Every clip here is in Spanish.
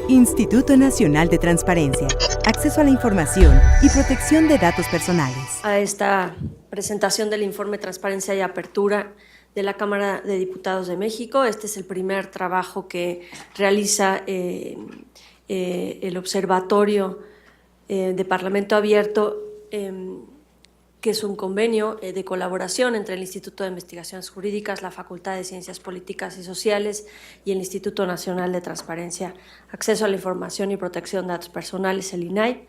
Instituto Nacional de Transparencia, Acceso a la Información y Protección de Datos Personales. A esta presentación del informe Transparencia y Apertura de la Cámara de Diputados de México. Este es el primer trabajo que realiza el Observatorio de Parlamento Abierto, que es un convenio de colaboración entre el Instituto de Investigaciones Jurídicas, la Facultad de Ciencias Políticas y Sociales y el Instituto Nacional de Transparencia, Acceso a la Información y Protección de Datos Personales, el INAI,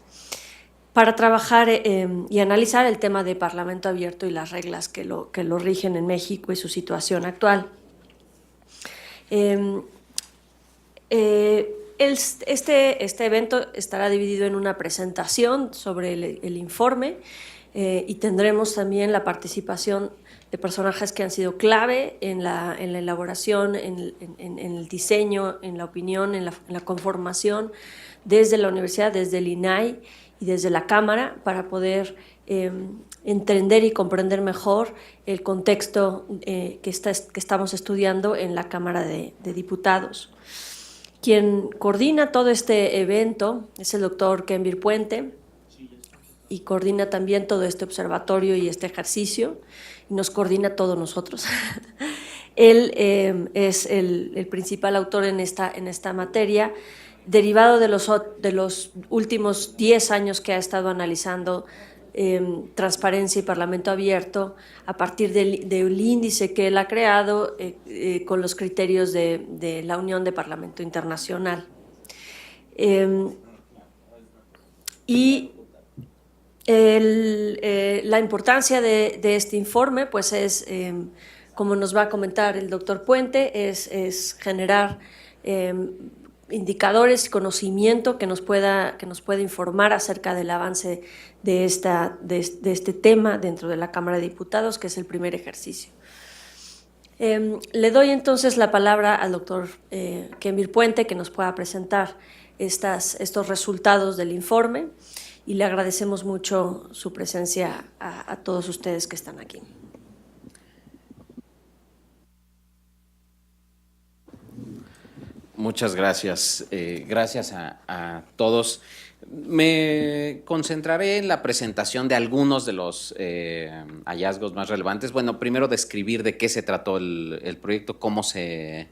para trabajar y analizar el tema de Parlamento Abierto y las reglas que lo rigen en México y su situación actual. Este evento estará dividido en una presentación sobre el informe, y tendremos también la participación de personajes que han sido clave en la elaboración, en el diseño, en la opinión, en la conformación, desde la universidad, desde el INAI y desde la Cámara, para poder entender y comprender mejor el contexto que estamos estudiando en la Cámara de Diputados. Quien coordina todo este evento es el doctor Kenvir Puente, y coordina también todo este observatorio y este ejercicio, y nos coordina a todos nosotros. Él es el principal autor en esta materia, derivado de los últimos 10 años que ha estado analizando transparencia y Parlamento Abierto, a partir del índice que él ha creado con los criterios de la Unión de Parlamento Internacional. La importancia de este informe, pues es, como nos va a comentar el doctor Puente, es generar indicadores y conocimiento que nos pueda informar acerca del avance de este tema dentro de la Cámara de Diputados, que es el primer ejercicio. Le doy entonces la palabra al doctor Kenvir Puente, que nos pueda presentar estos resultados del informe, y le agradecemos mucho su presencia a todos ustedes que están aquí. Muchas gracias. Gracias a todos. Me concentraré en la presentación de algunos de los hallazgos más relevantes. Bueno, primero describir de qué se trató el proyecto, cómo se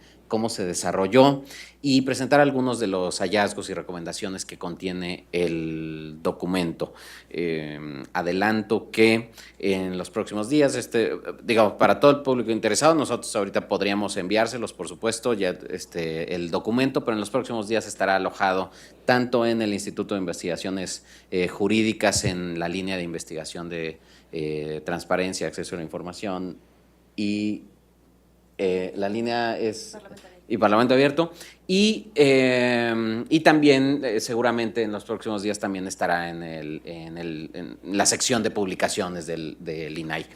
desarrolló, y presentar algunos de los hallazgos y recomendaciones que contiene el documento. Adelanto que en los próximos días, digamos, para todo el público interesado, nosotros ahorita podríamos enviárselos, por supuesto, ya el documento, pero en los próximos días estará alojado tanto en el Instituto de Investigaciones Jurídicas, en la línea de investigación de transparencia, acceso a la información, y la línea es Parlamento Abierto, y también seguramente en los próximos días también estará en la sección de publicaciones del INAI.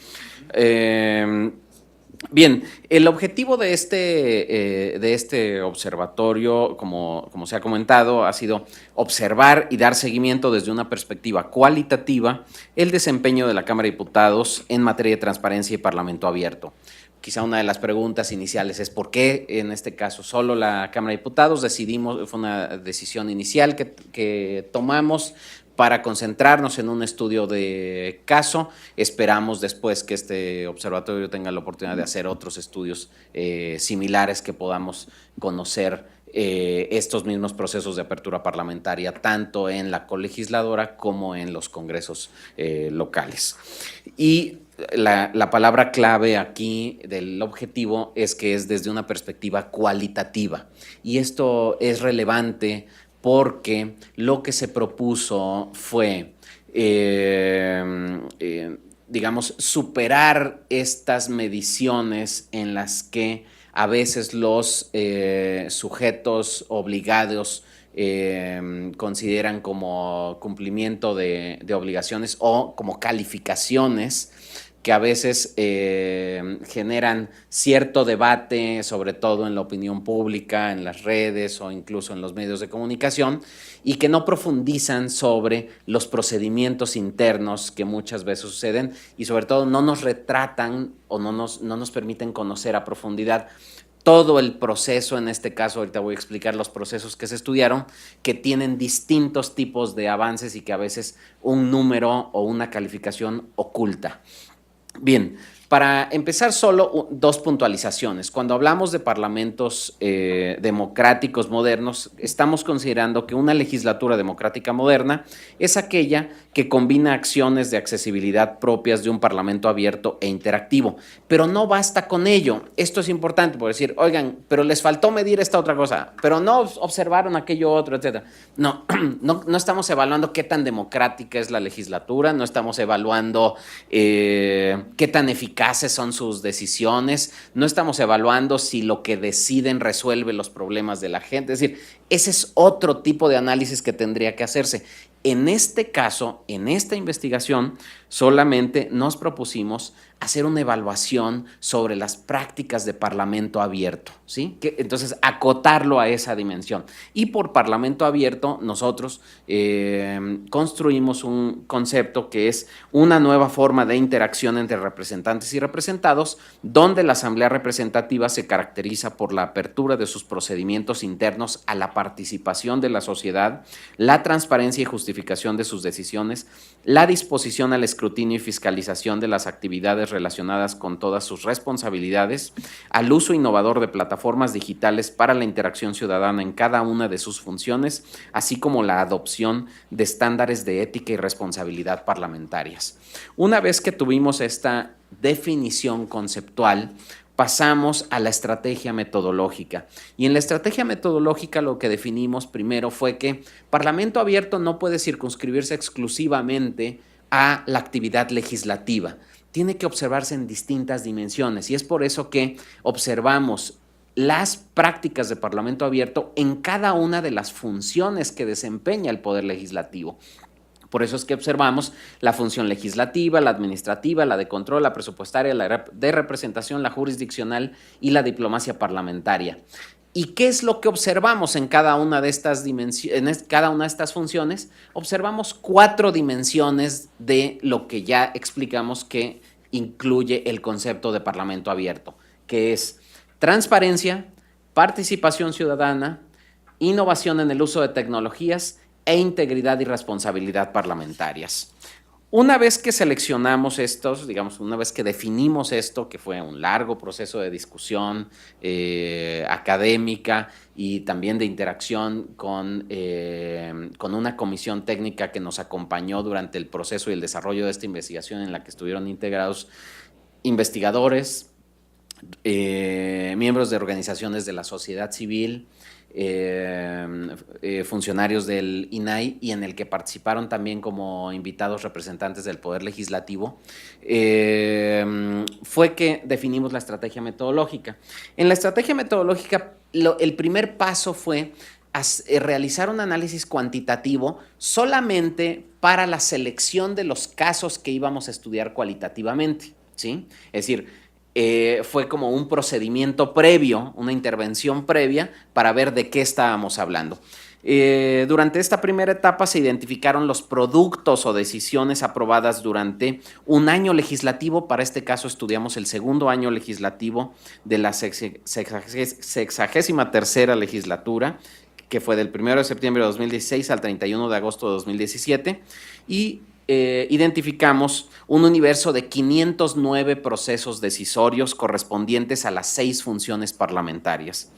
Bien, el objetivo de este observatorio, como se ha comentado, ha sido observar y dar seguimiento desde una perspectiva cualitativa el desempeño de la Cámara de Diputados en materia de transparencia y Parlamento Abierto. Quizá una de las preguntas iniciales es ¿por qué en este caso solo la Cámara de Diputados? Fue una decisión inicial que tomamos para concentrarnos en un estudio de caso. Esperamos después que este observatorio tenga la oportunidad de hacer otros estudios similares, que podamos conocer estos mismos procesos de apertura parlamentaria, tanto en la colegisladora como en los congresos locales. Y la palabra clave aquí del objetivo es que es desde una perspectiva cualitativa, y esto es relevante porque lo que se propuso fue, digamos, superar estas mediciones en las que a veces los sujetos obligados consideran como cumplimiento de obligaciones o como calificaciones que a veces generan cierto debate, sobre todo en la opinión pública, en las redes o incluso en los medios de comunicación, y que no profundizan sobre los procedimientos internos que muchas veces suceden, y sobre todo no nos retratan o no nos permiten conocer a profundidad todo el proceso, en este caso, ahorita voy a explicar los procesos que se estudiaron, que tienen distintos tipos de avances y que a veces un número o una calificación oculta. Bien, para empezar solo dos puntualizaciones. Cuando hablamos de parlamentos democráticos modernos, estamos considerando que una legislatura democrática moderna es aquella que combina acciones de accesibilidad propias de un parlamento abierto e interactivo. Pero no basta con ello. Esto es importante por decir, oigan, pero les faltó medir esta otra cosa, pero no observaron aquello otro, etc. No estamos evaluando qué tan democrática es la legislatura, no estamos evaluando qué tan eficaces son sus decisiones, no estamos evaluando si lo que deciden resuelve los problemas de la gente. Es decir, ese es otro tipo de análisis que tendría que hacerse. En este caso, en esta investigación, solamente nos propusimos hacer una evaluación sobre las prácticas de parlamento abierto, ¿sí? Entonces, acotarlo a esa dimensión. Y por parlamento abierto, nosotros construimos un concepto que es una nueva forma de interacción entre representantes y representados, donde la Asamblea Representativa se caracteriza por la apertura de sus procedimientos internos a la participación de la sociedad, la transparencia y justificación de sus decisiones, la disposición al escrutinio y fiscalización de las actividades relacionadas con todas sus responsabilidades, al uso innovador de plataformas digitales para la interacción ciudadana en cada una de sus funciones, así como la adopción de estándares de ética y responsabilidad parlamentarias. Una vez que tuvimos esta definición conceptual, pasamos a la estrategia metodológica. Y en la estrategia metodológica lo que definimos primero fue que Parlamento abierto no puede circunscribirse exclusivamente a la actividad legislativa. Tiene que observarse en distintas dimensiones y es por eso que observamos las prácticas de Parlamento abierto en cada una de las funciones que desempeña el Poder Legislativo. Por eso es que observamos la función legislativa, la administrativa, la de control, la presupuestaria, la de representación, la jurisdiccional y la diplomacia parlamentaria. ¿Y qué es lo que observamos en cada una de estas dimensiones, en cada una de estas funciones? Observamos 4 dimensiones de lo que ya explicamos que incluye el concepto de parlamento abierto, que es transparencia, participación ciudadana, innovación en el uso de tecnologías e integridad y responsabilidad parlamentarias. Una vez que seleccionamos estos, digamos, una vez que definimos esto, que fue un largo proceso de discusión académica y también de interacción con una comisión técnica que nos acompañó durante el proceso y el desarrollo de esta investigación en la que estuvieron integrados investigadores, miembros de organizaciones de la sociedad civil, funcionarios del INAI y en el que participaron también como invitados representantes del Poder Legislativo, fue que definimos la estrategia metodológica. En la estrategia metodológica, el primer paso fue realizar un análisis cuantitativo solamente para la selección de los casos que íbamos a estudiar cualitativamente, ¿sí? Es decir, fue como un procedimiento previo, una intervención previa para ver de qué estábamos hablando. Durante esta primera etapa se identificaron los productos o decisiones aprobadas durante un año legislativo. Para este caso estudiamos el segundo año legislativo de la 63ª legislatura, que fue del 1 de septiembre de 2016 al 31 de agosto de 2017, y identificamos un universo de 509 procesos decisorios correspondientes a las 6 funciones parlamentarias.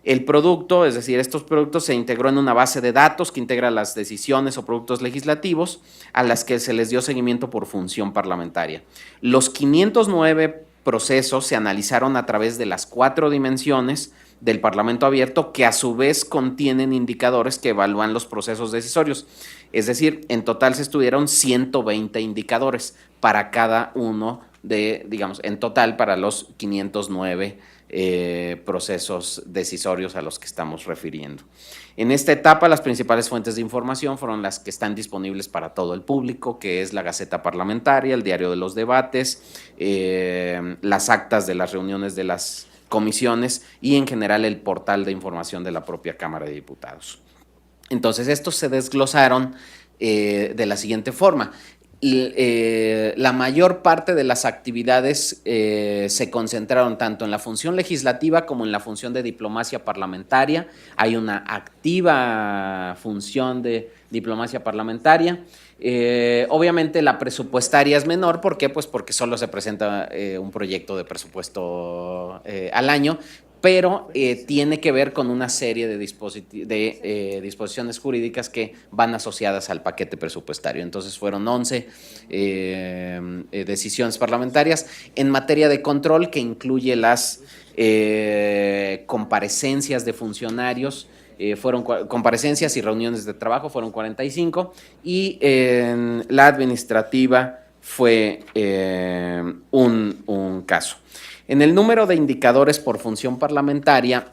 El producto, es decir, estos productos se integró en una base de datos que integra las decisiones o productos legislativos a las que se les dio seguimiento por función parlamentaria. Los 509 procesos se analizaron a través de las 4 dimensiones del Parlamento abierto, que a su vez contienen indicadores que evalúan los procesos decisorios. Es decir, en total se estudiaron 120 indicadores para cada uno de, digamos, en total para los 509 procesos decisorios a los que estamos refiriendo. En esta etapa, las principales fuentes de información fueron las que están disponibles para todo el público, que es la Gaceta Parlamentaria, el Diario de los Debates, las actas de las reuniones de las comisiones y en general el portal de información de la propia Cámara de Diputados. Entonces, estos se desglosaron de la siguiente forma. la mayor parte de las actividades se concentraron tanto en la función legislativa como en la función de diplomacia parlamentaria. Hay una activa función de diplomacia parlamentaria. Obviamente la presupuestaria es menor. ¿Por qué? Pues porque solo se presenta un proyecto de presupuesto al año, pero tiene que ver con una serie de disposiciones jurídicas que van asociadas al paquete presupuestario. Entonces fueron 11 decisiones parlamentarias en materia de control, que incluye las comparecencias de funcionarios. Fueron comparecencias y reuniones de trabajo, fueron 45, y en la administrativa fue un caso. En el número de indicadores por función parlamentaria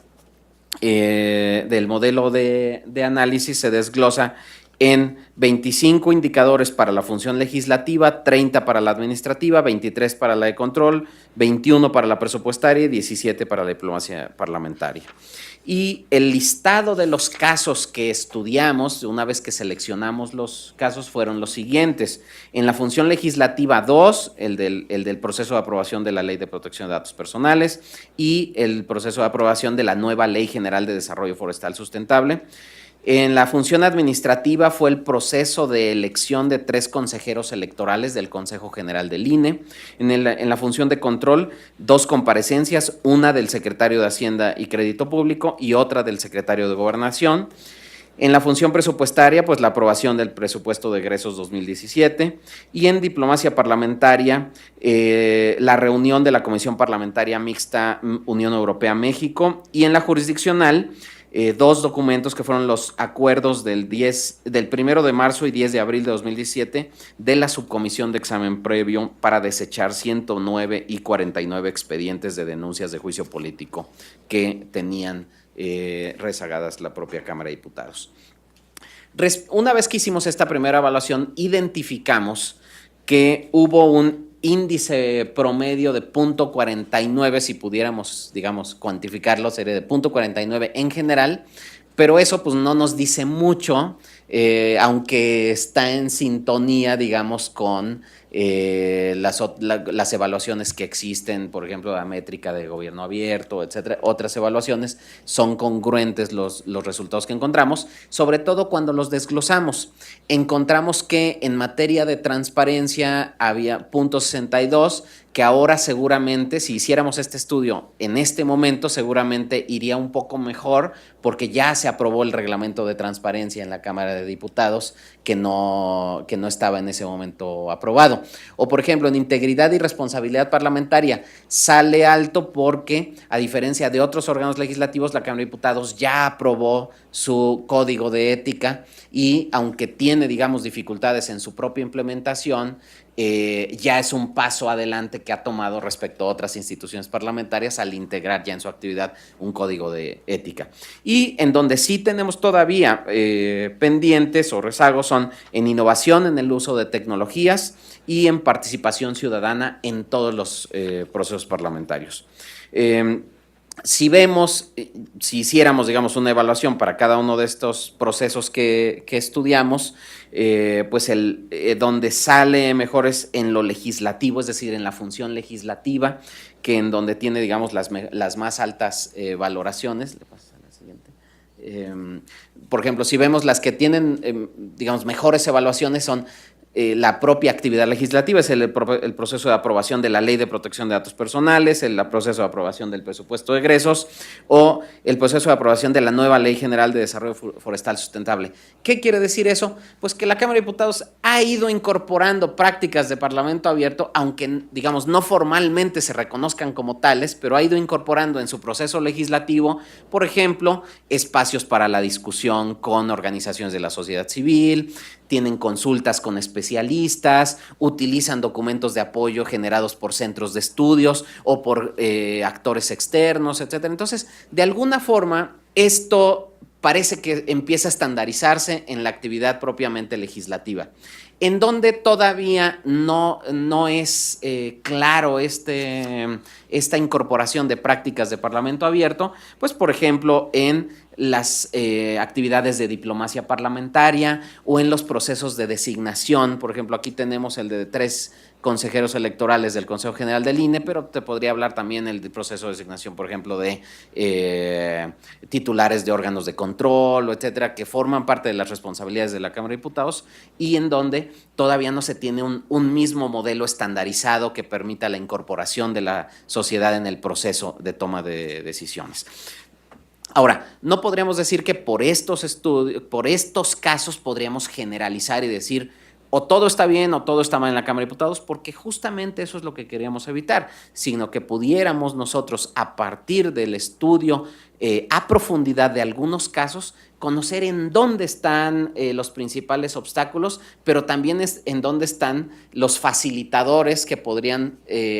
del modelo de análisis se desglosa en 25 indicadores para la función legislativa, 30 para la administrativa, 23 para la de control, 21 para la presupuestaria y 17 para la diplomacia parlamentaria. Y el listado de los casos que estudiamos, una vez que seleccionamos los casos, fueron los siguientes. En la función legislativa 2, el del proceso de aprobación de la Ley de Protección de Datos Personales y el proceso de aprobación de la nueva Ley General de Desarrollo Forestal Sustentable. En la función administrativa fue el proceso de elección de 3 consejeros electorales del Consejo General del INE. En la función de control, 2 comparecencias, una del secretario de Hacienda y Crédito Público y otra del secretario de Gobernación. En la función presupuestaria, pues la aprobación del presupuesto de egresos 2017. Y en diplomacia parlamentaria, la reunión de la Comisión Parlamentaria Mixta Unión Europea-México. Y en la jurisdiccional, 2 documentos que fueron los acuerdos del 1 de marzo y 10 de abril de 2017 de la subcomisión de examen previo para desechar 109 y 49 expedientes de denuncias de juicio político que tenían rezagadas la propia Cámara de Diputados. Una vez que hicimos esta primera evaluación, identificamos que hubo un índice promedio de 0.49, si pudiéramos, digamos, cuantificarlo, sería de 0.49 en general, pero eso pues no nos dice mucho, aunque está en sintonía, digamos, con las evaluaciones que existen, por ejemplo, la métrica de gobierno abierto, etcétera. Otras evaluaciones son congruentes los resultados que encontramos, sobre todo cuando los desglosamos. Encontramos que en materia de transparencia había 0.62, que ahora seguramente, si hiciéramos este estudio en este momento, seguramente iría un poco mejor, porque ya se aprobó el reglamento de transparencia en la Cámara de Diputados, que no estaba en ese momento aprobado. O, por ejemplo, en integridad y responsabilidad parlamentaria sale alto porque, a diferencia de otros órganos legislativos, la Cámara de Diputados ya aprobó su código de ética y, aunque tiene, digamos, dificultades en su propia implementación, ya es un paso adelante que ha tomado respecto a otras instituciones parlamentarias al integrar ya en su actividad un código de ética. Y en donde sí tenemos todavía pendientes o rezagos son en innovación en el uso de tecnologías y en participación ciudadana en todos los procesos parlamentarios. Si hiciéramos, digamos, una evaluación para cada uno de estos procesos que estudiamos, pues donde sale mejor es en lo legislativo, es decir, en la función legislativa, que en donde tiene, digamos, las más altas valoraciones. Le paso a la siguiente. Por ejemplo, si vemos las que tienen, digamos, mejores evaluaciones son la propia actividad legislativa, es el proceso de aprobación de la Ley de Protección de Datos Personales, el proceso de aprobación del presupuesto de egresos o el proceso de aprobación de la nueva Ley General de Desarrollo Forestal Sustentable. ¿Qué quiere decir eso? Pues que la Cámara de Diputados ha ido incorporando prácticas de parlamento abierto, aunque, digamos, no formalmente se reconozcan como tales, pero ha ido incorporando en su proceso legislativo, por ejemplo, espacios para la discusión con organizaciones de la sociedad civil, tienen consultas con especialistas, utilizan documentos de apoyo generados por centros de estudios o por actores externos, etcétera. Entonces, de alguna forma, esto parece que empieza a estandarizarse en la actividad propiamente legislativa. En donde todavía no es claro esta incorporación de prácticas de parlamento abierto, pues por ejemplo en las actividades de diplomacia parlamentaria o en los procesos de designación. Por ejemplo, aquí tenemos el de 3 consejeros electorales del Consejo General del INE, pero te podría hablar también el proceso de designación, por ejemplo, de titulares de órganos de control, etcétera, que forman parte de las responsabilidades de la Cámara de Diputados y en donde todavía no se tiene un mismo modelo estandarizado que permita la incorporación de la sociedad en el proceso de toma de decisiones. Ahora, no podríamos decir que por estos casos podríamos generalizar y decir o todo está bien o todo está mal en la Cámara de Diputados, porque justamente eso es lo que queríamos evitar, sino que pudiéramos nosotros, a partir del estudio a profundidad de algunos casos, conocer en dónde están los principales obstáculos, pero también en dónde están los facilitadores que podrían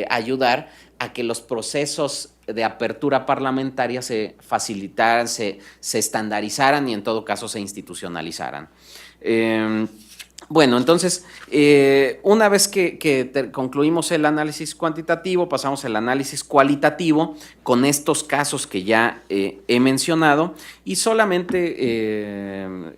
ayudar a que los procesos de apertura parlamentaria se facilitaran, se estandarizaran y en todo caso se institucionalizaran. Bueno, entonces, una vez que concluimos el análisis cuantitativo, pasamos al análisis cualitativo con estos casos que ya he mencionado y solamente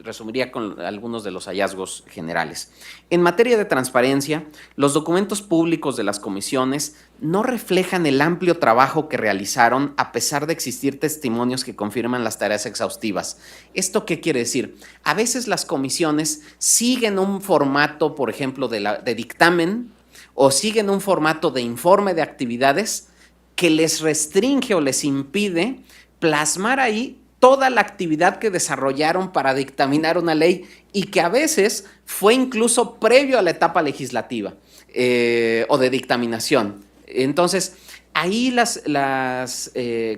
resumiría con algunos de los hallazgos generales. En materia de transparencia, los documentos públicos de las comisiones no reflejan el amplio trabajo que realizaron a pesar de existir testimonios que confirman las tareas exhaustivas. ¿Esto qué quiere decir? A veces las comisiones siguen un formato, por ejemplo, de dictamen o siguen un formato de informe de actividades que les restringe o les impide plasmar ahí toda la actividad que desarrollaron para dictaminar una ley y que a veces fue incluso previo a la etapa legislativa o de dictaminación. Entonces, ahí las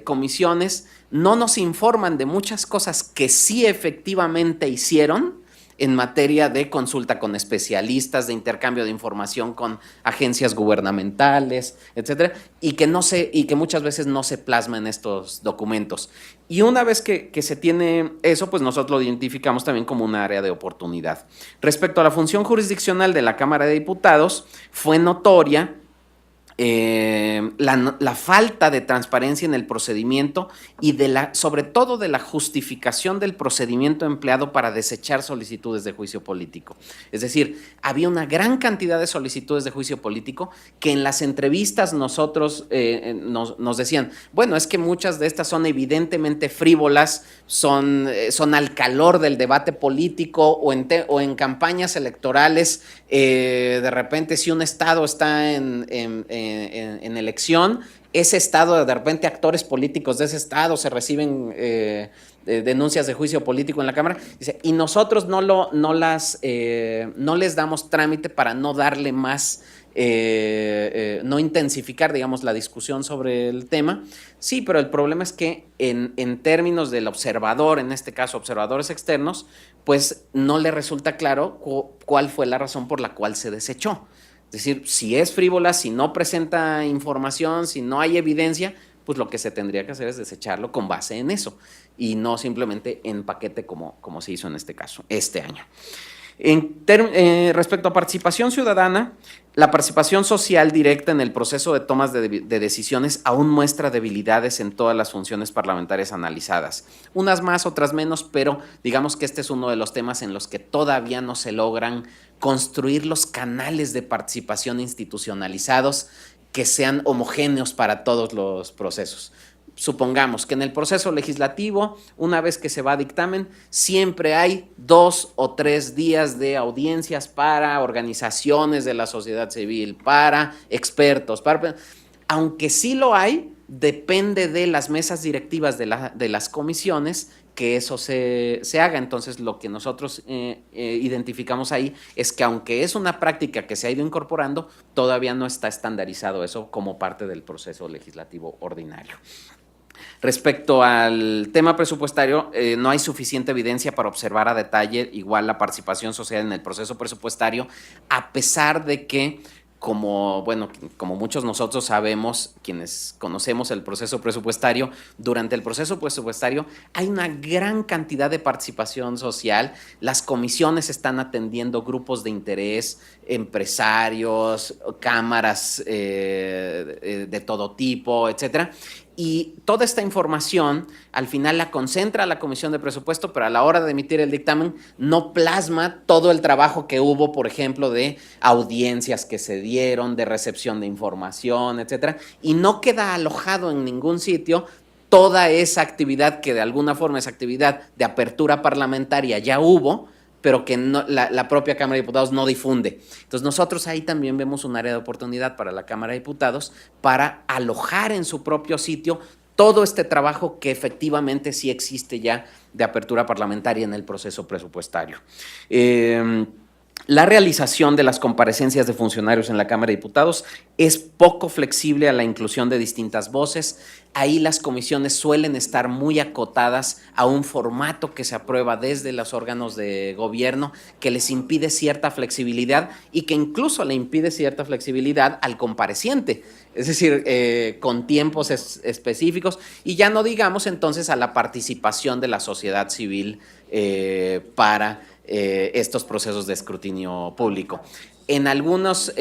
comisiones no nos informan de muchas cosas que sí efectivamente hicieron en materia de consulta con especialistas, de intercambio de información con agencias gubernamentales, etcétera, y que muchas veces no se plasma en estos documentos. Y una vez que se tiene eso, pues nosotros lo identificamos también como un área de oportunidad. Respecto a la función jurisdiccional de la Cámara de Diputados, fue notoria la falta de transparencia en el procedimiento y sobre todo de la justificación del procedimiento empleado para desechar solicitudes de juicio político. Es decir, había una gran cantidad de solicitudes de juicio político que en las entrevistas nosotros nos decían, bueno, es que muchas de estas son evidentemente frívolas, son al calor del debate político o en campañas electorales. De repente, si un estado está en elección, ese estado, de repente actores políticos de ese estado se reciben denuncias de juicio político en la Cámara, dice, y nosotros no les damos trámite para no darle más, no intensificar, digamos, la discusión sobre el tema. Sí, pero el problema es que en términos del observador, en este caso observadores externos, pues no le resulta claro cuál fue la razón por la cual se desechó. Es decir, si es frívola, si no presenta información, si no hay evidencia, pues lo que se tendría que hacer es desecharlo con base en eso y no simplemente en paquete como se hizo en este caso, este año. Respecto a participación ciudadana, la participación social directa en el proceso de tomas de decisiones aún muestra debilidades en todas las funciones parlamentarias analizadas. Unas más, otras menos, pero digamos que este es uno de los temas en los que todavía no se logran construir los canales de participación institucionalizados que sean homogéneos para todos los procesos. Supongamos que en el proceso legislativo, una vez que se va a dictamen, siempre hay 2 o 3 días de audiencias para organizaciones de la sociedad civil, para expertos, aunque sí lo hay, depende de las mesas directivas de las comisiones que eso se haga. Entonces, lo que nosotros identificamos ahí es que aunque es una práctica que se ha ido incorporando, todavía no está estandarizado eso como parte del proceso legislativo ordinario. Respecto al tema presupuestario, no hay suficiente evidencia para observar a detalle igual la participación social en el proceso presupuestario, a pesar de que, como muchos nosotros sabemos, quienes conocemos el proceso presupuestario, durante el proceso presupuestario hay una gran cantidad de participación social. Las comisiones están atendiendo grupos de interés, empresarios, cámaras de todo tipo, etcétera. y toda esta información al final la concentra la Comisión de Presupuesto, pero a la hora de emitir el dictamen no plasma todo el trabajo que hubo, por ejemplo, de audiencias que se dieron, de recepción de información, etcétera, y no queda alojado en ningún sitio toda esa actividad que de alguna forma esa actividad de apertura parlamentaria ya hubo, pero que no, la propia Cámara de Diputados no difunde. Entonces nosotros ahí también vemos un área de oportunidad para la Cámara de Diputados para alojar en su propio sitio todo este trabajo que efectivamente sí existe ya de apertura parlamentaria en el proceso presupuestario. La realización de las comparecencias de funcionarios en la Cámara de Diputados es poco flexible a la inclusión de distintas voces. Ahí las comisiones suelen estar muy acotadas a un formato que se aprueba desde los órganos de gobierno que les impide cierta flexibilidad y que incluso le impide cierta flexibilidad al compareciente, es decir, con tiempos específicos, y ya no digamos entonces a la participación de la sociedad civil para estos procesos de escrutinio público. En algunas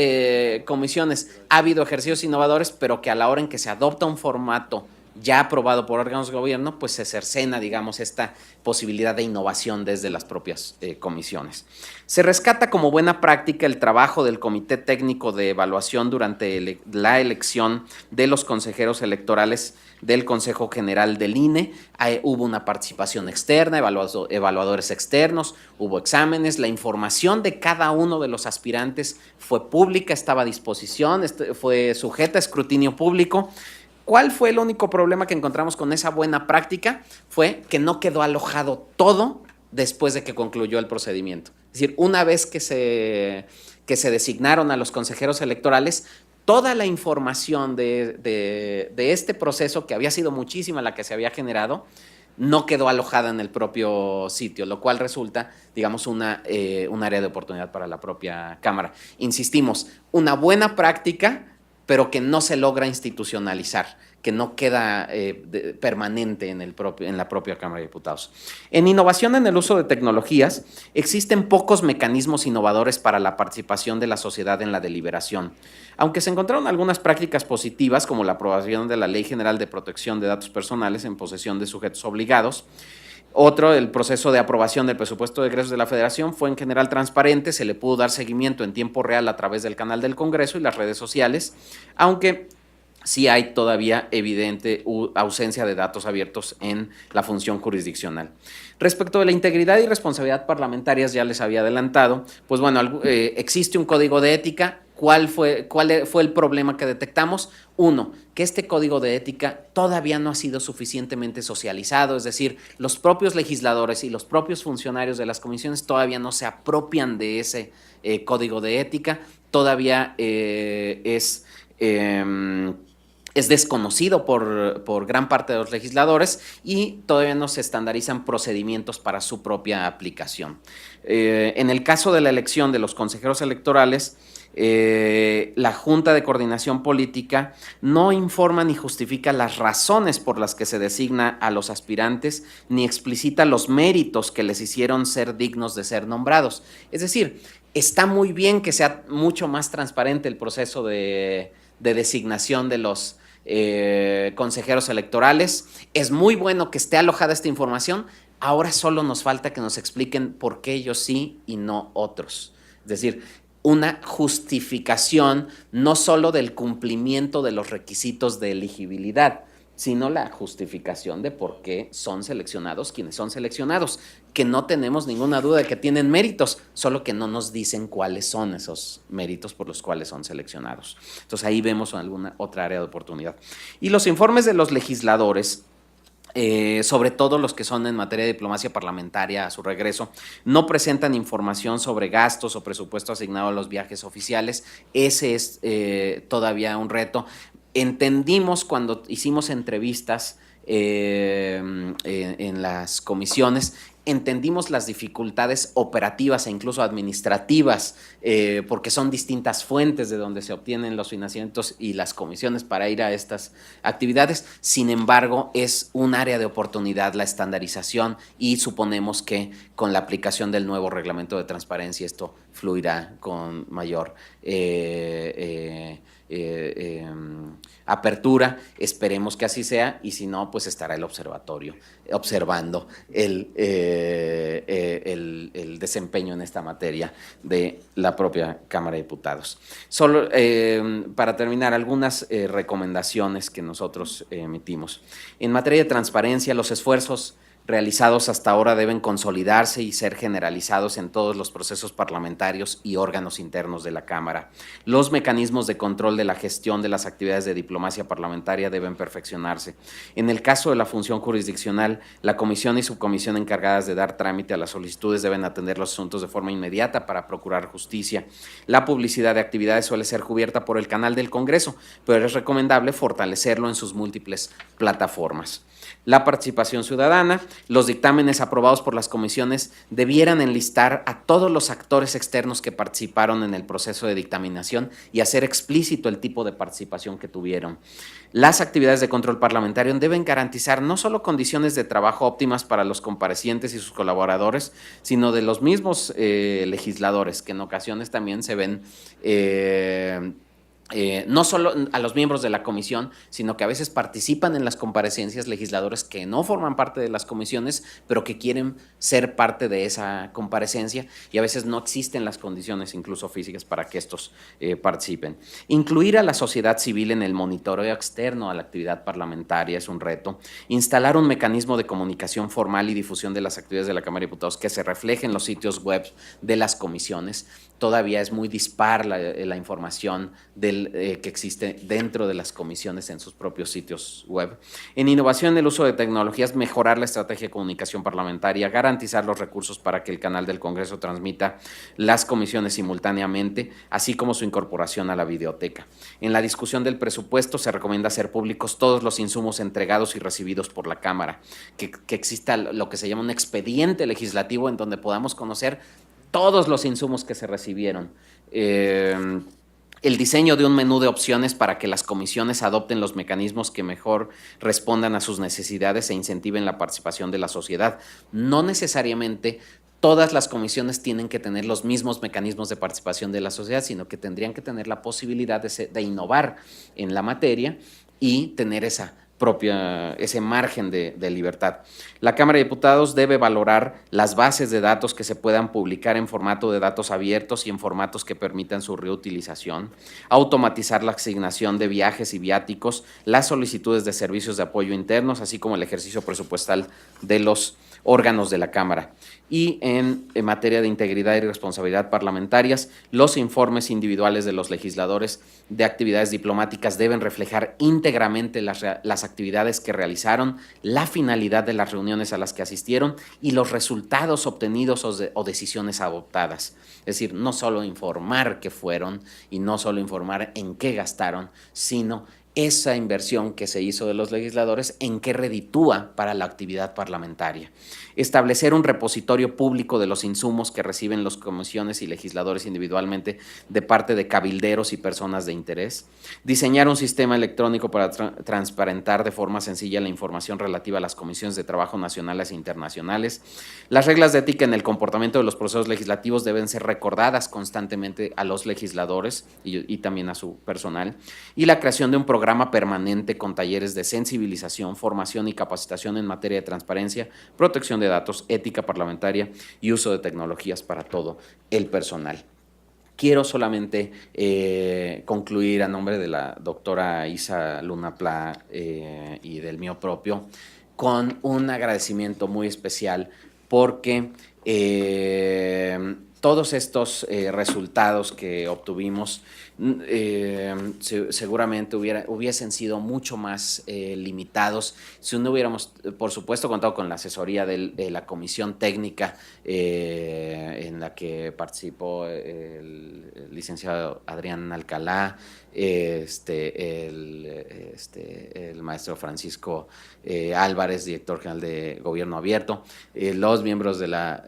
comisiones ha habido ejercicios innovadores, pero que a la hora en que se adopta un formato ya aprobado por órganos de gobierno, pues se cercena, digamos, esta posibilidad de innovación desde las propias comisiones. Se rescata como buena práctica el trabajo del Comité Técnico de Evaluación durante la elección de los consejeros electorales del Consejo General del INE. Hubo una participación externa, evaluadores externos, hubo exámenes, la información de cada uno de los aspirantes fue pública, estaba a disposición, fue sujeta a escrutinio público. ¿Cuál fue el único problema que encontramos con esa buena práctica? Fue que no quedó alojado todo después de que concluyó el procedimiento. Es decir, una vez que se designaron a los consejeros electorales, toda la información de este proceso, que había sido muchísima la que se había generado, no quedó alojada en el propio sitio, lo cual resulta, digamos, un área de oportunidad para la propia Cámara. Insistimos, una buena práctica, pero que no se logra institucionalizar, que no queda permanente en la propia Cámara de Diputados. En innovación en el uso de tecnologías, existen pocos mecanismos innovadores para la participación de la sociedad en la deliberación. Aunque se encontraron algunas prácticas positivas, como la aprobación de la Ley General de Protección de Datos Personales en posesión de sujetos obligados. Otro, el proceso de aprobación del presupuesto de egresos de la Federación fue en general transparente, se le pudo dar seguimiento en tiempo real a través del canal del Congreso y las redes sociales, aunque sí hay todavía evidente ausencia de datos abiertos en la función jurisdiccional. Respecto de la integridad y responsabilidad parlamentarias, ya les había adelantado, pues bueno, existe un código de ética. ¿Cuál fue el problema que detectamos? Uno, que este código de ética todavía no ha sido suficientemente socializado, es decir, los propios legisladores y los propios funcionarios de las comisiones todavía no se apropian de ese código de ética, todavía es desconocido por gran parte de los legisladores y todavía no se estandarizan procedimientos para su propia aplicación. En el caso de la elección de los consejeros electorales, la Junta de Coordinación Política no informa ni justifica las razones por las que se designa a los aspirantes, ni explicita los méritos que les hicieron ser dignos de ser nombrados. Es decir, está muy bien que sea mucho más transparente el proceso de designación de los consejeros electorales. Es muy bueno que esté alojada esta información. Ahora solo nos falta que nos expliquen por qué ellos sí y no otros. Es decir, una justificación no solo del cumplimiento de los requisitos de elegibilidad, sino la justificación de por qué son seleccionados quienes son seleccionados, que no tenemos ninguna duda de que tienen méritos, solo que no nos dicen cuáles son esos méritos por los cuales son seleccionados. Entonces ahí vemos alguna otra área de oportunidad. Y los informes de los legisladores, sobre todo los que son en materia de diplomacia parlamentaria a su regreso, no presentan información sobre gastos o presupuesto asignado a los viajes oficiales. Ese es todavía un reto. Entendimos cuando hicimos entrevistas en las comisiones entendimos las dificultades operativas e incluso administrativas, porque son distintas fuentes de donde se obtienen los financiamientos y las comisiones para ir a estas actividades. Sin embargo, es un área de oportunidad la estandarización y suponemos que con la aplicación del nuevo reglamento de transparencia esto fluirá con mayor apertura. Esperemos que así sea, y si no, pues estará el observatorio observando el desempeño en esta materia de la propia Cámara de Diputados. Solo para terminar, algunas recomendaciones que nosotros emitimos. En materia de transparencia, los esfuerzos realizados hasta ahora deben consolidarse y ser generalizados en todos los procesos parlamentarios y órganos internos de la Cámara. Los mecanismos de control de la gestión de las actividades de diplomacia parlamentaria deben perfeccionarse. En el caso de la función jurisdiccional, la comisión y subcomisión encargadas de dar trámite a las solicitudes deben atender los asuntos de forma inmediata para procurar justicia. La publicidad de actividades suele ser cubierta por el canal del Congreso, pero es recomendable fortalecerlo en sus múltiples plataformas. La participación ciudadana, los dictámenes aprobados por las comisiones debieran enlistar a todos los actores externos que participaron en el proceso de dictaminación y hacer explícito el tipo de participación que tuvieron. Las actividades de control parlamentario deben garantizar no solo condiciones de trabajo óptimas para los comparecientes y sus colaboradores, sino de los mismos legisladores, que en ocasiones también se ven no solo a los miembros de la comisión, sino que a veces participan en las comparecencias legisladores que no forman parte de las comisiones, pero que quieren ser parte de esa comparecencia, y a veces no existen las condiciones incluso físicas para que estos participen. Incluir a la sociedad civil en el monitoreo externo a la actividad parlamentaria es un reto. Instalar un mecanismo de comunicación formal y difusión de las actividades de la Cámara de Diputados que se refleje en los sitios web de las comisiones. Todavía es muy dispar la información que existe dentro de las comisiones en sus propios sitios web. En innovación, el uso de tecnologías, mejorar la estrategia de comunicación parlamentaria, garantizar los recursos para que el canal del Congreso transmita las comisiones simultáneamente, así como su incorporación a la videoteca. En la discusión del presupuesto se recomienda hacer públicos todos los insumos entregados y recibidos por la Cámara, que exista lo que se llama un expediente legislativo en donde podamos conocer todos los insumos que se recibieron. El diseño de un menú de opciones para que las comisiones adopten los mecanismos que mejor respondan a sus necesidades e incentiven la participación de la sociedad. No necesariamente todas las comisiones tienen que tener los mismos mecanismos de participación de la sociedad, sino que tendrían que tener la posibilidad de innovar en la materia y tener ese margen de libertad. La Cámara de Diputados debe valorar las bases de datos que se puedan publicar en formato de datos abiertos y en formatos que permitan su reutilización, automatizar la asignación de viajes y viáticos, las solicitudes de servicios de apoyo internos, así como el ejercicio presupuestal de los órganos de la Cámara. Y en materia de integridad y responsabilidad parlamentarias, los informes individuales de los legisladores de actividades diplomáticas deben reflejar íntegramente las actividades que realizaron, la finalidad de las reuniones a las que asistieron y los resultados obtenidos o decisiones adoptadas. Es decir, no solo informar qué fueron y no solo informar en qué gastaron, sino esa inversión que se hizo de los legisladores, en qué reditúa para la actividad parlamentaria. Establecer un repositorio público de los insumos que reciben las comisiones y legisladores individualmente de parte de cabilderos y personas de interés. Diseñar un sistema electrónico para transparentar de forma sencilla la información relativa a las comisiones de trabajo nacionales e internacionales. Las reglas de ética en el comportamiento de los procesos legislativos deben ser recordadas constantemente a los legisladores y también a su personal. Y la creación de un programa permanente con talleres de sensibilización, formación y capacitación en materia de transparencia, protección de datos, ética parlamentaria y uso de tecnologías para todo el personal. Quiero solamente concluir a nombre de la doctora Isa Luna Pla y del mío propio con un agradecimiento muy especial porque todos estos resultados que obtuvimos seguramente hubiesen sido mucho más limitados si no hubiéramos, por supuesto, contado con la asesoría de la comisión técnica en la que participó el licenciado Adrián Alcalá, el maestro Francisco Álvarez, director general de Gobierno Abierto, los miembros de la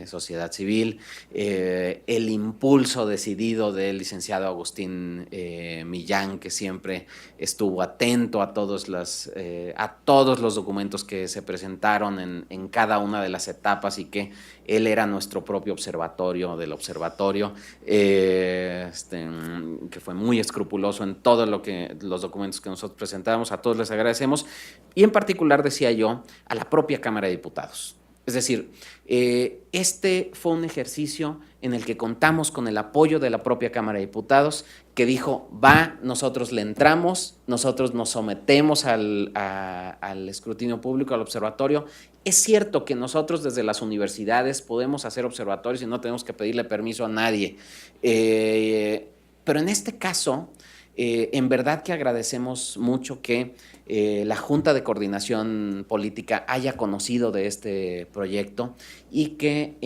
sociedad civil, el impulso decidido del licenciado Agustín Millán, que siempre estuvo atento a todos los documentos que se presentaron en cada una de las etapas, y que él era nuestro propio observatorio del observatorio, que fue muy escrupuloso en todos los documentos que nosotros presentábamos. A todos les agradecemos, y en particular, decía yo, a la propia Cámara de Diputados. Es decir, este fue un ejercicio en el que contamos con el apoyo de la propia Cámara de Diputados, que dijo, nosotros le entramos, nosotros nos sometemos al escrutinio público, al observatorio. Es cierto que nosotros desde las universidades podemos hacer observatorios y no tenemos que pedirle permiso a nadie, pero en este caso, en verdad que agradecemos mucho que la Junta de Coordinación Política haya conocido de este proyecto, y que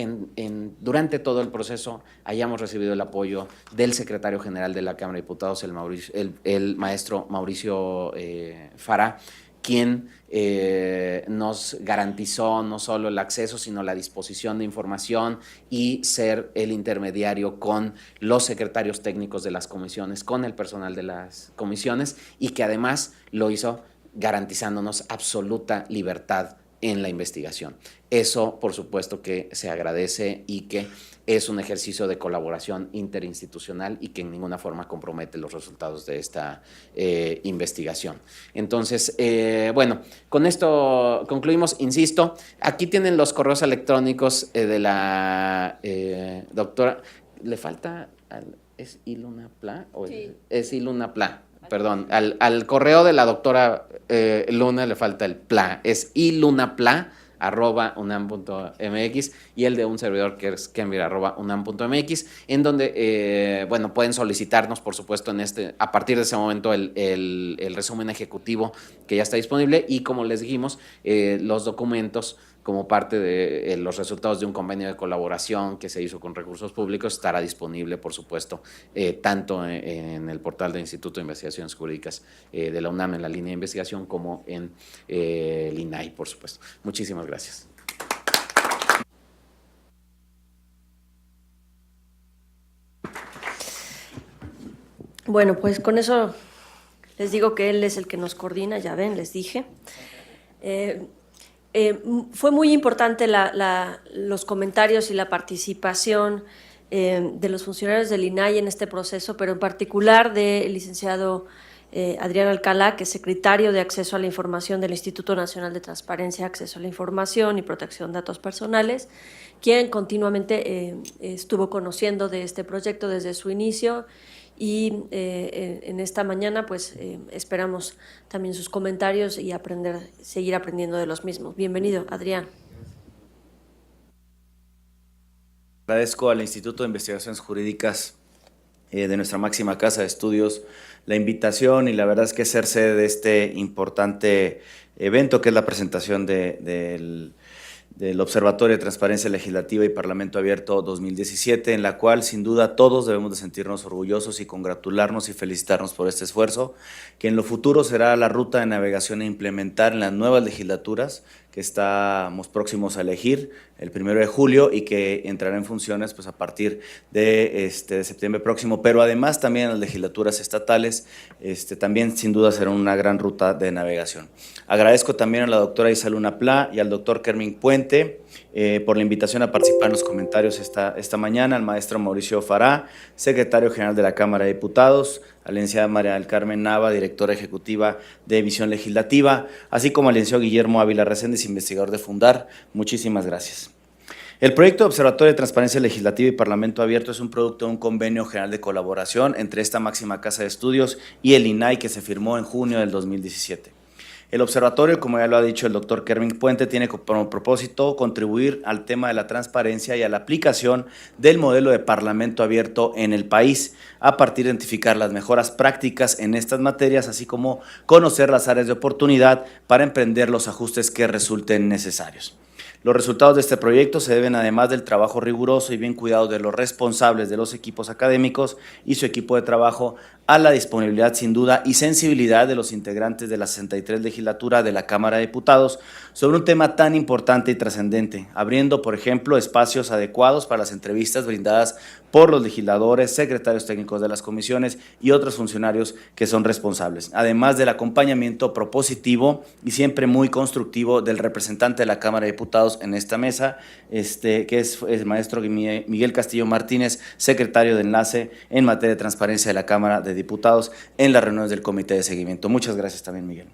durante todo el proceso hayamos recibido el apoyo del secretario general de la Cámara de Diputados, el maestro Mauricio Farah, quien nos garantizó no solo el acceso, sino la disposición de información y ser el intermediario con los secretarios técnicos de las comisiones, con el personal de las comisiones, y que además lo hizo garantizándonos absoluta libertad en la investigación. Eso, por supuesto, que se agradece, y que es un ejercicio de colaboración interinstitucional y que en ninguna forma compromete los resultados de esta investigación. Entonces, bueno, con esto concluimos. Insisto, aquí tienen los correos electrónicos de la doctora. ¿Le falta? ¿Es Iluna Pla? Sí. Es Iluna Pla. Perdón, al correo de la doctora Luna le falta el PLA, es ilunapla@unam.mx, y el de un servidor, que es kenvir@unam.mx, en donde pueden solicitarnos, por supuesto, a partir de ese momento el resumen ejecutivo que ya está disponible, y como les dijimos, los documentos como parte de los resultados de un convenio de colaboración que se hizo con recursos públicos, estará disponible, por supuesto, tanto en el portal del Instituto de Investigaciones Jurídicas de la UNAM, en la línea de investigación, como en el INAI, por supuesto. Muchísimas gracias. Bueno, pues con eso les digo que él es el que nos coordina, ya ven, les dije. Fue muy importante los comentarios y la participación de los funcionarios del INAI en este proceso, pero en particular del licenciado Adrián Alcalá, que es secretario de Acceso a la Información del Instituto Nacional de Transparencia, Acceso a la Información y Protección de Datos Personales, quien continuamente estuvo conociendo de este proyecto desde su inicio, y en esta mañana pues esperamos también sus comentarios y seguir aprendiendo de los mismos. Bienvenido, Adrián. Agradezco al Instituto de Investigaciones Jurídicas de nuestra máxima casa de estudios la invitación, y la verdad es que ser sede de este importante evento, que es la presentación del Observatorio de Transparencia Legislativa y Parlamento Abierto 2017, en la cual sin duda todos debemos de sentirnos orgullosos y congratularnos y felicitarnos por este esfuerzo, que en lo futuro será la ruta de navegación a implementar en las nuevas legislaturas que estamos próximos a elegir el 1 de julio, y que entrará en funciones pues, a partir de septiembre próximo, pero además también en las legislaturas estatales, también sin duda será una gran ruta de navegación. Agradezco también a la doctora Isaluna Pla y al doctor Kermin Puente por la invitación a participar en los comentarios esta mañana, al maestro Mauricio Farah, secretario general de la Cámara de Diputados, a la licenciada María del Carmen Nava, directora ejecutiva de Visión Legislativa, así como al licenciado Guillermo Ávila Reséndez, investigador de Fundar. Muchísimas gracias. El proyecto de Observatorio de Transparencia Legislativa y Parlamento Abierto es un producto de un convenio general de colaboración entre esta máxima casa de estudios y el INAI, que se firmó en junio del 2017. El observatorio, como ya lo ha dicho el doctor Kervin Puente, tiene como propósito contribuir al tema de la transparencia y a la aplicación del modelo de parlamento abierto en el país, a partir de identificar las mejoras prácticas en estas materias, así como conocer las áreas de oportunidad para emprender los ajustes que resulten necesarios. Los resultados de este proyecto se deben, además del trabajo riguroso y bien cuidado de los responsables de los equipos académicos y su equipo de trabajo, a la disponibilidad sin duda y sensibilidad de los integrantes de la 63 legislatura de la Cámara de Diputados sobre un tema tan importante y trascendente, abriendo, por ejemplo, espacios adecuados para las entrevistas brindadas por los legisladores, secretarios técnicos de las comisiones y otros funcionarios que son responsables, además del acompañamiento propositivo y siempre muy constructivo del representante de la Cámara de Diputados en esta mesa, que es el maestro Miguel Castillo Martínez, secretario de Enlace en materia de transparencia de la Cámara de Diputados en las reuniones del Comité de Seguimiento. Muchas gracias también, Miguel.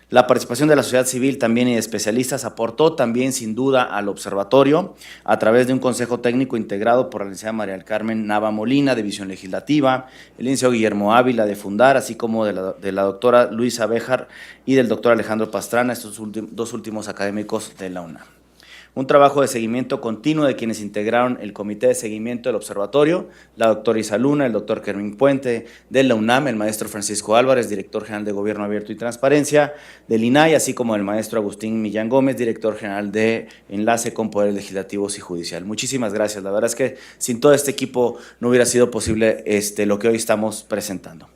La participación de la sociedad civil también y de especialistas aportó también sin duda al observatorio a través de un consejo técnico integrado por la licenciada María del Carmen Nava Molina de Visión Legislativa, el licenciado Guillermo Ávila de Fundar, así como de la doctora Luisa Béjar y del doctor Alejandro Pastrana, estos dos últimos académicos de la UNAM. Un trabajo de seguimiento continuo de quienes integraron el comité de seguimiento del observatorio, la doctora Isa Luna, el doctor Kervin Puente, de la UNAM, el maestro Francisco Álvarez, director general de Gobierno Abierto y Transparencia, del INAI, así como el maestro Agustín Millán Gómez, director general de Enlace con Poderes Legislativos y Judicial. Muchísimas gracias, la verdad es que sin todo este equipo no hubiera sido posible lo que hoy estamos presentando.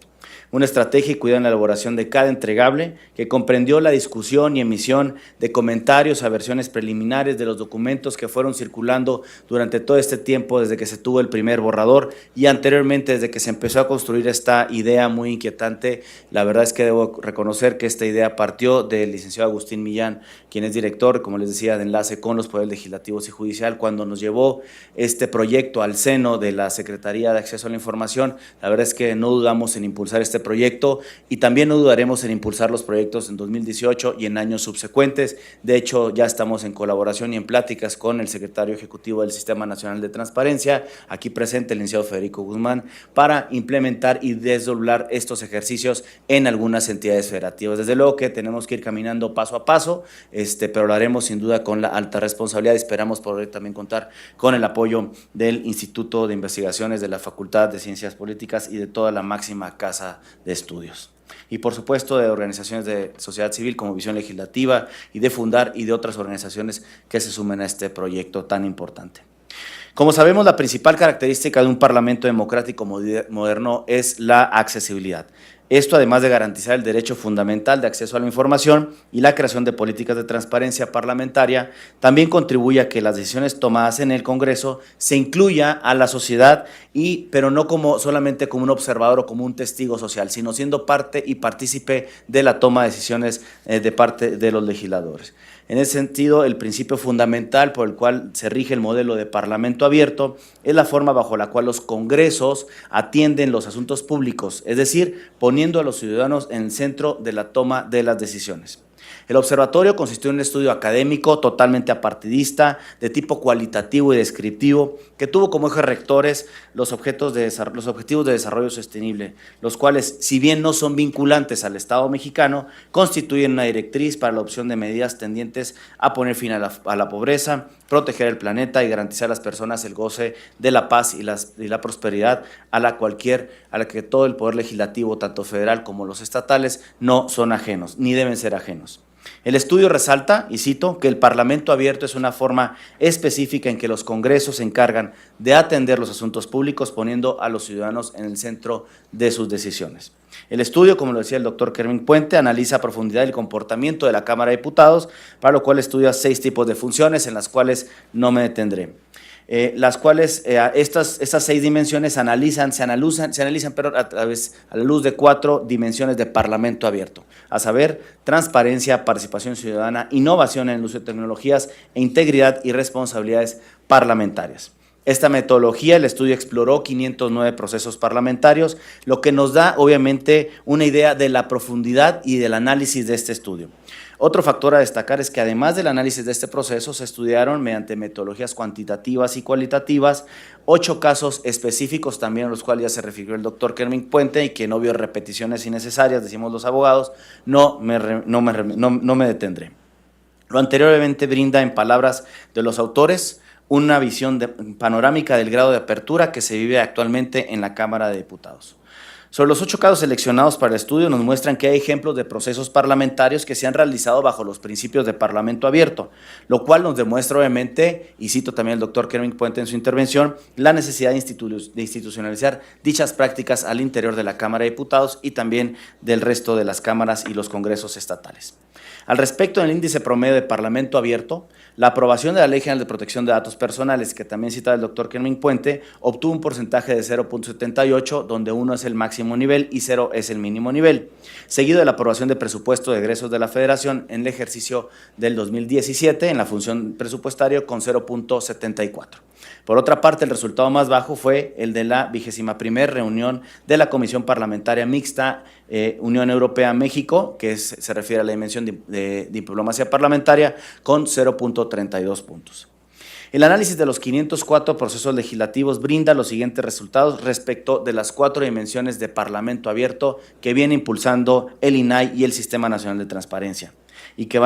Una estrategia y cuidado en la elaboración de cada entregable que comprendió la discusión y emisión de comentarios a versiones preliminares de los documentos que fueron circulando durante todo este tiempo desde que se tuvo el primer borrador y anteriormente desde que se empezó a construir esta idea muy inquietante. La verdad es que debo reconocer que esta idea partió del licenciado Agustín Millán, quien es director, como les decía, de Enlace con los Poderes Legislativos y Judicial, cuando nos llevó este proyecto al seno de la Secretaría de Acceso a la Información. La verdad es que no dudamos en impulsar este proyecto y también no dudaremos en impulsar los proyectos en 2018 y en años subsecuentes. De hecho, ya estamos en colaboración y en pláticas con el secretario ejecutivo del Sistema Nacional de Transparencia, aquí presente el licenciado Federico Guzmán, para implementar y desdoblar estos ejercicios en algunas entidades federativas. Desde luego que tenemos que ir caminando paso a paso, pero lo haremos sin duda con la alta responsabilidad. Esperamos poder también contar con el apoyo del Instituto de Investigaciones de la Facultad de Ciencias Políticas y de toda la máxima casa de estudios. Y por supuesto de organizaciones de sociedad civil como Visión Legislativa y de Fundar y de otras organizaciones que se sumen a este proyecto tan importante. Como sabemos, la principal característica de un parlamento democrático moderno es la accesibilidad. Esto, además de garantizar el derecho fundamental de acceso a la información y la creación de políticas de transparencia parlamentaria, también contribuye a que las decisiones tomadas en el Congreso se incluya a la sociedad, pero no solamente como un observador o como un testigo social, sino siendo parte y partícipe de la toma de decisiones de parte de los legisladores. En ese sentido, el principio fundamental por el cual se rige el modelo de parlamento abierto es la forma bajo la cual los congresos atienden los asuntos públicos, es decir, poniendo a los ciudadanos en el centro de la toma de las decisiones. El observatorio consistió en un estudio académico totalmente apartidista, de tipo cualitativo y descriptivo, que tuvo como ejes rectores los objetivos de desarrollo sostenible, los cuales, si bien no son vinculantes al Estado mexicano, constituyen una directriz para la adopción de medidas tendientes a poner fin a la pobreza, proteger el planeta y garantizar a las personas el goce de la paz y la prosperidad a la que todo el poder legislativo, tanto federal como los estatales, no son ajenos, ni deben ser ajenos. El estudio resalta, y cito, que el Parlamento abierto es una forma específica en que los congresos se encargan de atender los asuntos públicos poniendo a los ciudadanos en el centro de sus decisiones. El estudio, como lo decía el doctor Kervin Puente, analiza a profundidad el comportamiento de la Cámara de Diputados, para lo cual estudia 6 tipos de funciones en las cuales no me detendré. Las cuales estas 6 dimensiones se analizan pero a la luz de 4 dimensiones de parlamento abierto, a saber, transparencia, participación ciudadana, innovación en el uso de tecnologías e integridad y responsabilidades parlamentarias. Esta metodología, el estudio exploró 509 procesos parlamentarios, lo que nos da obviamente una idea de la profundidad y del análisis de este estudio. Otro factor a destacar es que además del análisis de este proceso, se estudiaron mediante metodologías cuantitativas y cualitativas 8 casos específicos también a los cuales ya se refirió el doctor Kerming Puente y que no vio repeticiones innecesarias, decimos los abogados, no me detendré. Lo anteriormente brinda en palabras de los autores una visión panorámica del grado de apertura que se vive actualmente en la Cámara de Diputados. Sobre los 8 casos seleccionados para el estudio nos muestran que hay ejemplos de procesos parlamentarios que se han realizado bajo los principios de Parlamento abierto, lo cual nos demuestra obviamente, y cito también al doctor Kerming Puente en su intervención, la necesidad de institucionalizar dichas prácticas al interior de la Cámara de Diputados y también del resto de las cámaras y los congresos estatales. Al respecto del índice promedio de Parlamento abierto, la aprobación de la Ley General de Protección de Datos Personales, que también cita el doctor Kerming Puente, obtuvo un porcentaje de 0.78, donde 1 es el máximo nivel y 0 es el mínimo nivel, seguido de la aprobación de presupuesto de egresos de la Federación en el ejercicio del 2017 en la función presupuestaria con 0.74. Por otra parte, el resultado más bajo fue el de la 21ª reunión de la Comisión Parlamentaria Mixta Unión Europea-México, que se refiere a la dimensión de diplomacia parlamentaria, con 0.32 puntos. El análisis de los 504 procesos legislativos brinda los siguientes resultados respecto de las 4 dimensiones de Parlamento abierto que viene impulsando el INAI y el Sistema Nacional de Transparencia, y que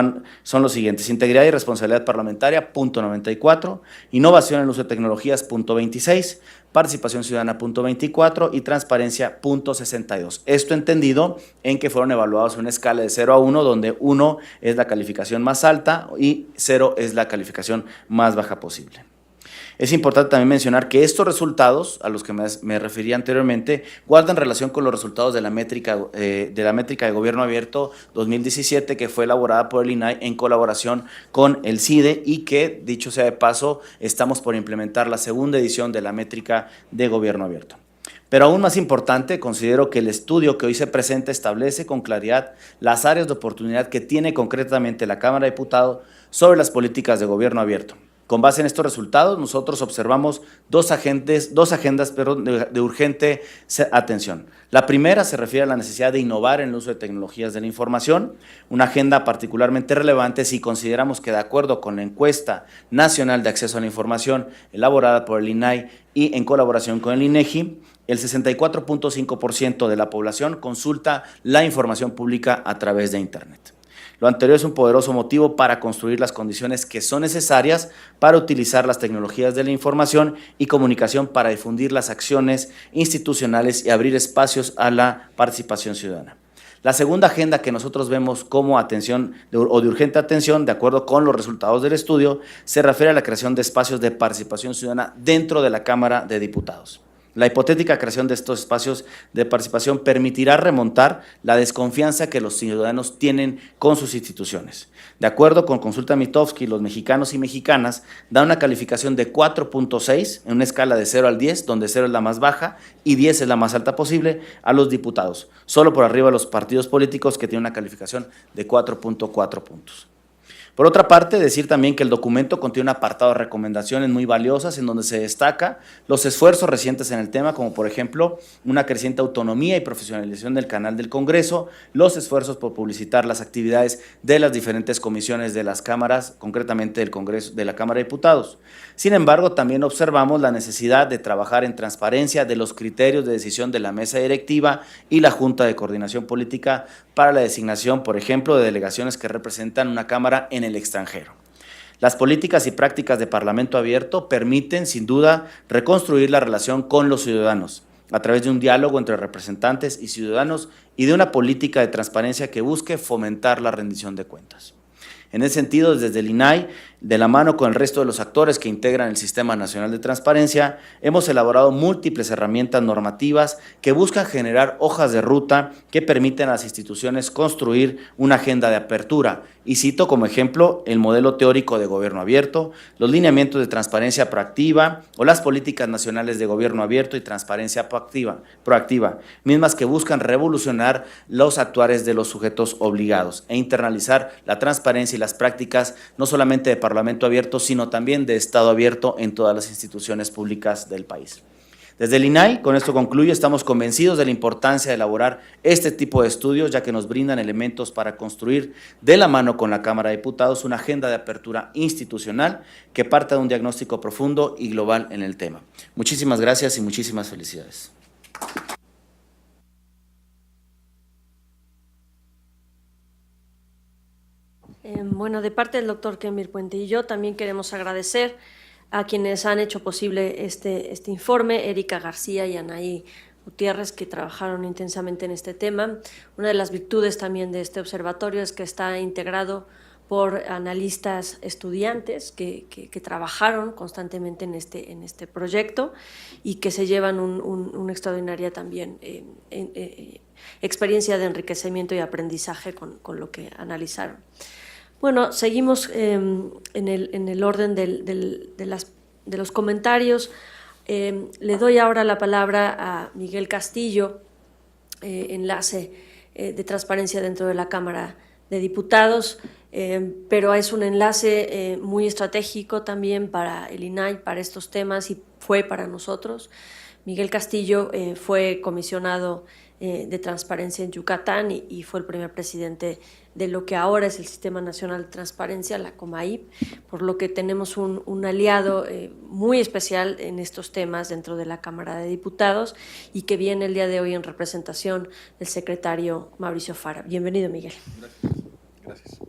son los siguientes: integridad y responsabilidad parlamentaria, punto 94, innovación en el uso de tecnologías, punto 26, participación ciudadana, punto 24 y transparencia, punto 62. Esto entendido en que fueron evaluados en una escala de 0 a 1, donde 1 es la calificación más alta y 0 es la calificación más baja posible. Es importante también mencionar que estos resultados, a los que me refería anteriormente, guardan relación con los resultados de la métrica de Gobierno Abierto 2017, que fue elaborada por el INAI en colaboración con el CIDE y que, dicho sea de paso, estamos por implementar la segunda edición de la métrica de Gobierno Abierto. Pero aún más importante, considero que el estudio que hoy se presenta establece con claridad las áreas de oportunidad que tiene concretamente la Cámara de Diputados sobre las políticas de Gobierno Abierto. Con base en estos resultados, nosotros observamos dos agendas de urgente atención. La primera se refiere a la necesidad de innovar en el uso de tecnologías de la información, una agenda particularmente relevante si consideramos que, de acuerdo con la Encuesta Nacional de Acceso a la Información elaborada por el INAI y en colaboración con el INEGI, el 64.5% de la población consulta la información pública a través de Internet. Lo anterior es un poderoso motivo para construir las condiciones que son necesarias para utilizar las tecnologías de la información y comunicación para difundir las acciones institucionales y abrir espacios a la participación ciudadana. La segunda agenda que nosotros vemos como atención de urgente atención, de acuerdo con los resultados del estudio, se refiere a la creación de espacios de participación ciudadana dentro de la Cámara de Diputados. La hipotética creación de estos espacios de participación permitirá remontar la desconfianza que los ciudadanos tienen con sus instituciones. De acuerdo con Consulta Mitofsky, los mexicanos y mexicanas dan una calificación de 4.6 en una escala de 0 al 10, donde 0 es la más baja y 10 es la más alta posible, a los diputados, solo por arriba de los partidos políticos que tienen una calificación de 4.4 puntos. Por otra parte, decir también que el documento contiene un apartado de recomendaciones muy valiosas en donde se destaca los esfuerzos recientes en el tema, como por ejemplo una creciente autonomía y profesionalización del canal del Congreso, los esfuerzos por publicitar las actividades de las diferentes comisiones de las cámaras, concretamente del Congreso, de la Cámara de Diputados. Sin embargo, también observamos la necesidad de trabajar en transparencia de los criterios de decisión de la mesa directiva y la Junta de Coordinación Política para la designación, por ejemplo, de delegaciones que representan una cámara en el extranjero. Las políticas y prácticas de Parlamento abierto permiten, sin duda, reconstruir la relación con los ciudadanos a través de un diálogo entre representantes y ciudadanos y de una política de transparencia que busque fomentar la rendición de cuentas. En ese sentido, desde el INAI, de la mano con el resto de los actores que integran el Sistema Nacional de Transparencia, hemos elaborado múltiples herramientas normativas que buscan generar hojas de ruta que permiten a las instituciones construir una agenda de apertura. Y cito como ejemplo el modelo teórico de gobierno abierto, los lineamientos de transparencia proactiva o las políticas nacionales de gobierno abierto y transparencia proactiva, mismas que buscan revolucionar los actuares de los sujetos obligados e internalizar la transparencia y las prácticas no solamente de Parlamento abierto, sino también de Estado abierto en todas las instituciones públicas del país. Desde el INAI, con esto concluyo, estamos convencidos de la importancia de elaborar este tipo de estudios, ya que nos brindan elementos para construir de la mano con la Cámara de Diputados una agenda de apertura institucional que parta de un diagnóstico profundo y global en el tema. Muchísimas gracias y muchísimas felicidades. Bueno, de parte del doctor Kemir Puente y yo también queremos agradecer a quienes han hecho posible este informe, Erika García y Anaí Gutiérrez, que trabajaron intensamente en este tema. Una de las virtudes también de este observatorio es que está integrado por analistas estudiantes que trabajaron constantemente en este proyecto y que se llevan una extraordinaria también experiencia de enriquecimiento y aprendizaje con lo que analizaron. Bueno, seguimos en el orden de los comentarios. Le doy ahora la palabra a Miguel Castillo, enlace de transparencia dentro de la Cámara de Diputados, pero es un enlace muy estratégico también para el INAI, para estos temas, y fue para nosotros. Miguel Castillo fue comisionado de transparencia en Yucatán y fue el primer presidente de lo que ahora es el Sistema Nacional de Transparencia, la COMAIP, por lo que tenemos un aliado muy especial en estos temas dentro de la Cámara de Diputados y que viene el día de hoy en representación del secretario Mauricio Fara. Bienvenido, Miguel. Gracias.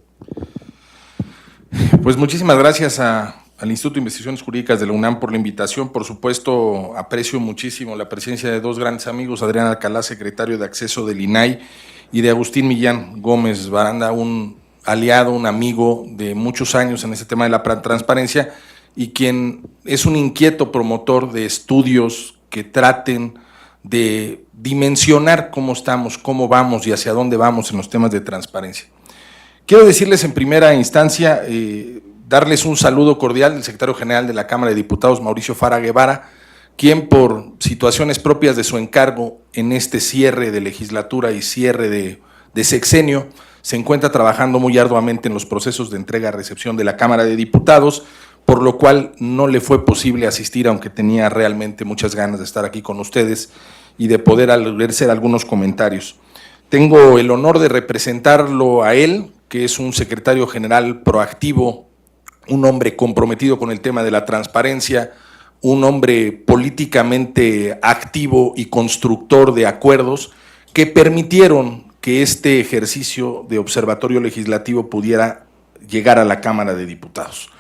Pues muchísimas gracias al Instituto de Investigaciones Jurídicas de la UNAM por la invitación. Por supuesto, aprecio muchísimo la presencia de dos grandes amigos, Adrián Alcalá, secretario de Acceso del INAI, y de Agustín Millán Gómez Baranda, un aliado, un amigo de muchos años en este tema de la transparencia y quien es un inquieto promotor de estudios que traten de dimensionar cómo estamos, cómo vamos y hacia dónde vamos en los temas de transparencia. Quiero decirles en primera instancia, darles un saludo cordial del secretario general de la Cámara de Diputados, Mauricio Fara Guevara, quien por situaciones propias de su encargo en este cierre de legislatura y cierre de sexenio, se encuentra trabajando muy arduamente en los procesos de entrega-recepción de la Cámara de Diputados, por lo cual no le fue posible asistir, aunque tenía realmente muchas ganas de estar aquí con ustedes y de poder hacer algunos comentarios. Tengo el honor de representarlo a él, que es un secretario general proactivo, un hombre comprometido con el tema de la transparencia, un hombre políticamente activo y constructor de acuerdos que permitieron que este ejercicio de observatorio legislativo pudiera llegar a la Cámara de Diputados.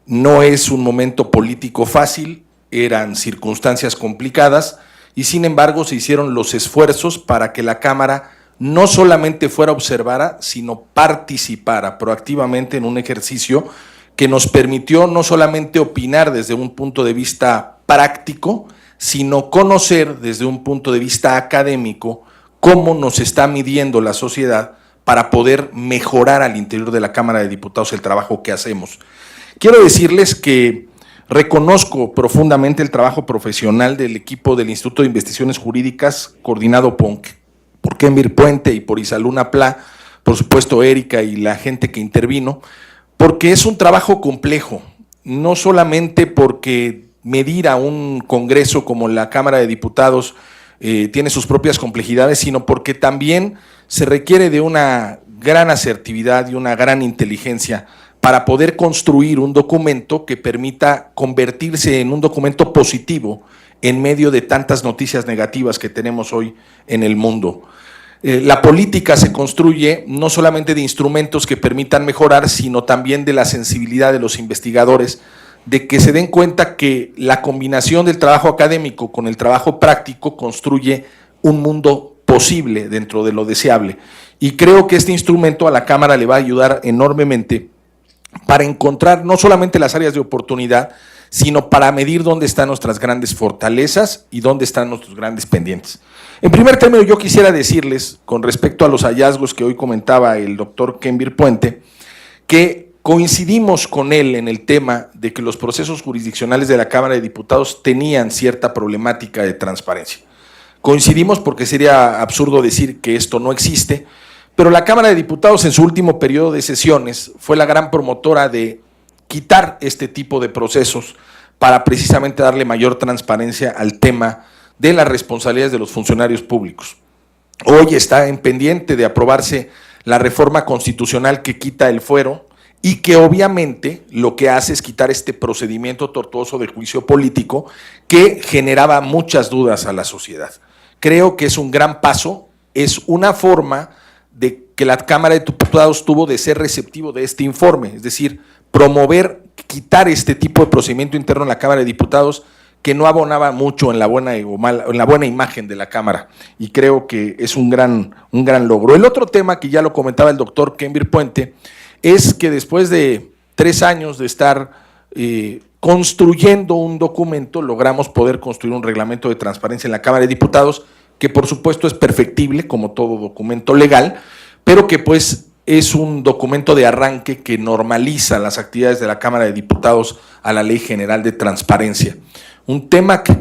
No es un momento político fácil, eran circunstancias complicadas y sin embargo se hicieron los esfuerzos para que la Cámara no solamente fuera observada, sino participara proactivamente en un ejercicio que nos permitió no solamente opinar desde un punto de vista práctico, sino conocer desde un punto de vista académico cómo nos está midiendo la sociedad para poder mejorar al interior de la Cámara de Diputados el trabajo que hacemos. Quiero decirles que reconozco profundamente el trabajo profesional del equipo del Instituto de Investigaciones Jurídicas, coordinado por Kemir Puente y por Isaluna Pla, por supuesto Erika y la gente que intervino, porque es un trabajo complejo, no solamente porque medir a un congreso como la Cámara de Diputados tiene sus propias complejidades, sino porque también se requiere de una gran asertividad y una gran inteligencia para poder construir un documento que permita convertirse en un documento positivo en medio de tantas noticias negativas que tenemos hoy en el mundo. La política se construye no solamente de instrumentos que permitan mejorar, sino también de la sensibilidad de los investigadores, de que se den cuenta que la combinación del trabajo académico con el trabajo práctico construye un mundo posible dentro de lo deseable. Y creo que este instrumento a la Cámara le va a ayudar enormemente para encontrar no solamente las áreas de oportunidad, sino para medir dónde están nuestras grandes fortalezas y dónde están nuestros grandes pendientes. En primer término, yo quisiera decirles, con respecto a los hallazgos que hoy comentaba el doctor Kemir Puente, que coincidimos con él en el tema de que los procesos jurisdiccionales de la Cámara de Diputados tenían cierta problemática de transparencia. Coincidimos porque sería absurdo decir que esto no existe, pero la Cámara de Diputados en su último periodo de sesiones fue la gran promotora de quitar este tipo de procesos para precisamente darle mayor transparencia al tema de las responsabilidades de los funcionarios públicos. Hoy está en pendiente de aprobarse la reforma constitucional que quita el fuero y que obviamente lo que hace es quitar este procedimiento tortuoso de juicio político que generaba muchas dudas a la sociedad. Creo que es un gran paso, es una forma de que la Cámara de Diputados tuvo de ser receptivo de este informe, es decir, promover, quitar este tipo de procedimiento interno en la Cámara de Diputados que no abonaba mucho en la buena imagen de la Cámara, y creo que es un gran logro. El otro tema que ya lo comentaba el doctor Kember Puente es que después de 3 años de estar construyendo un documento, logramos poder construir un reglamento de transparencia en la Cámara de Diputados, que por supuesto es perfectible como todo documento legal, pero que pues es un documento de arranque que normaliza las actividades de la Cámara de Diputados a la Ley General de Transparencia. Un tema que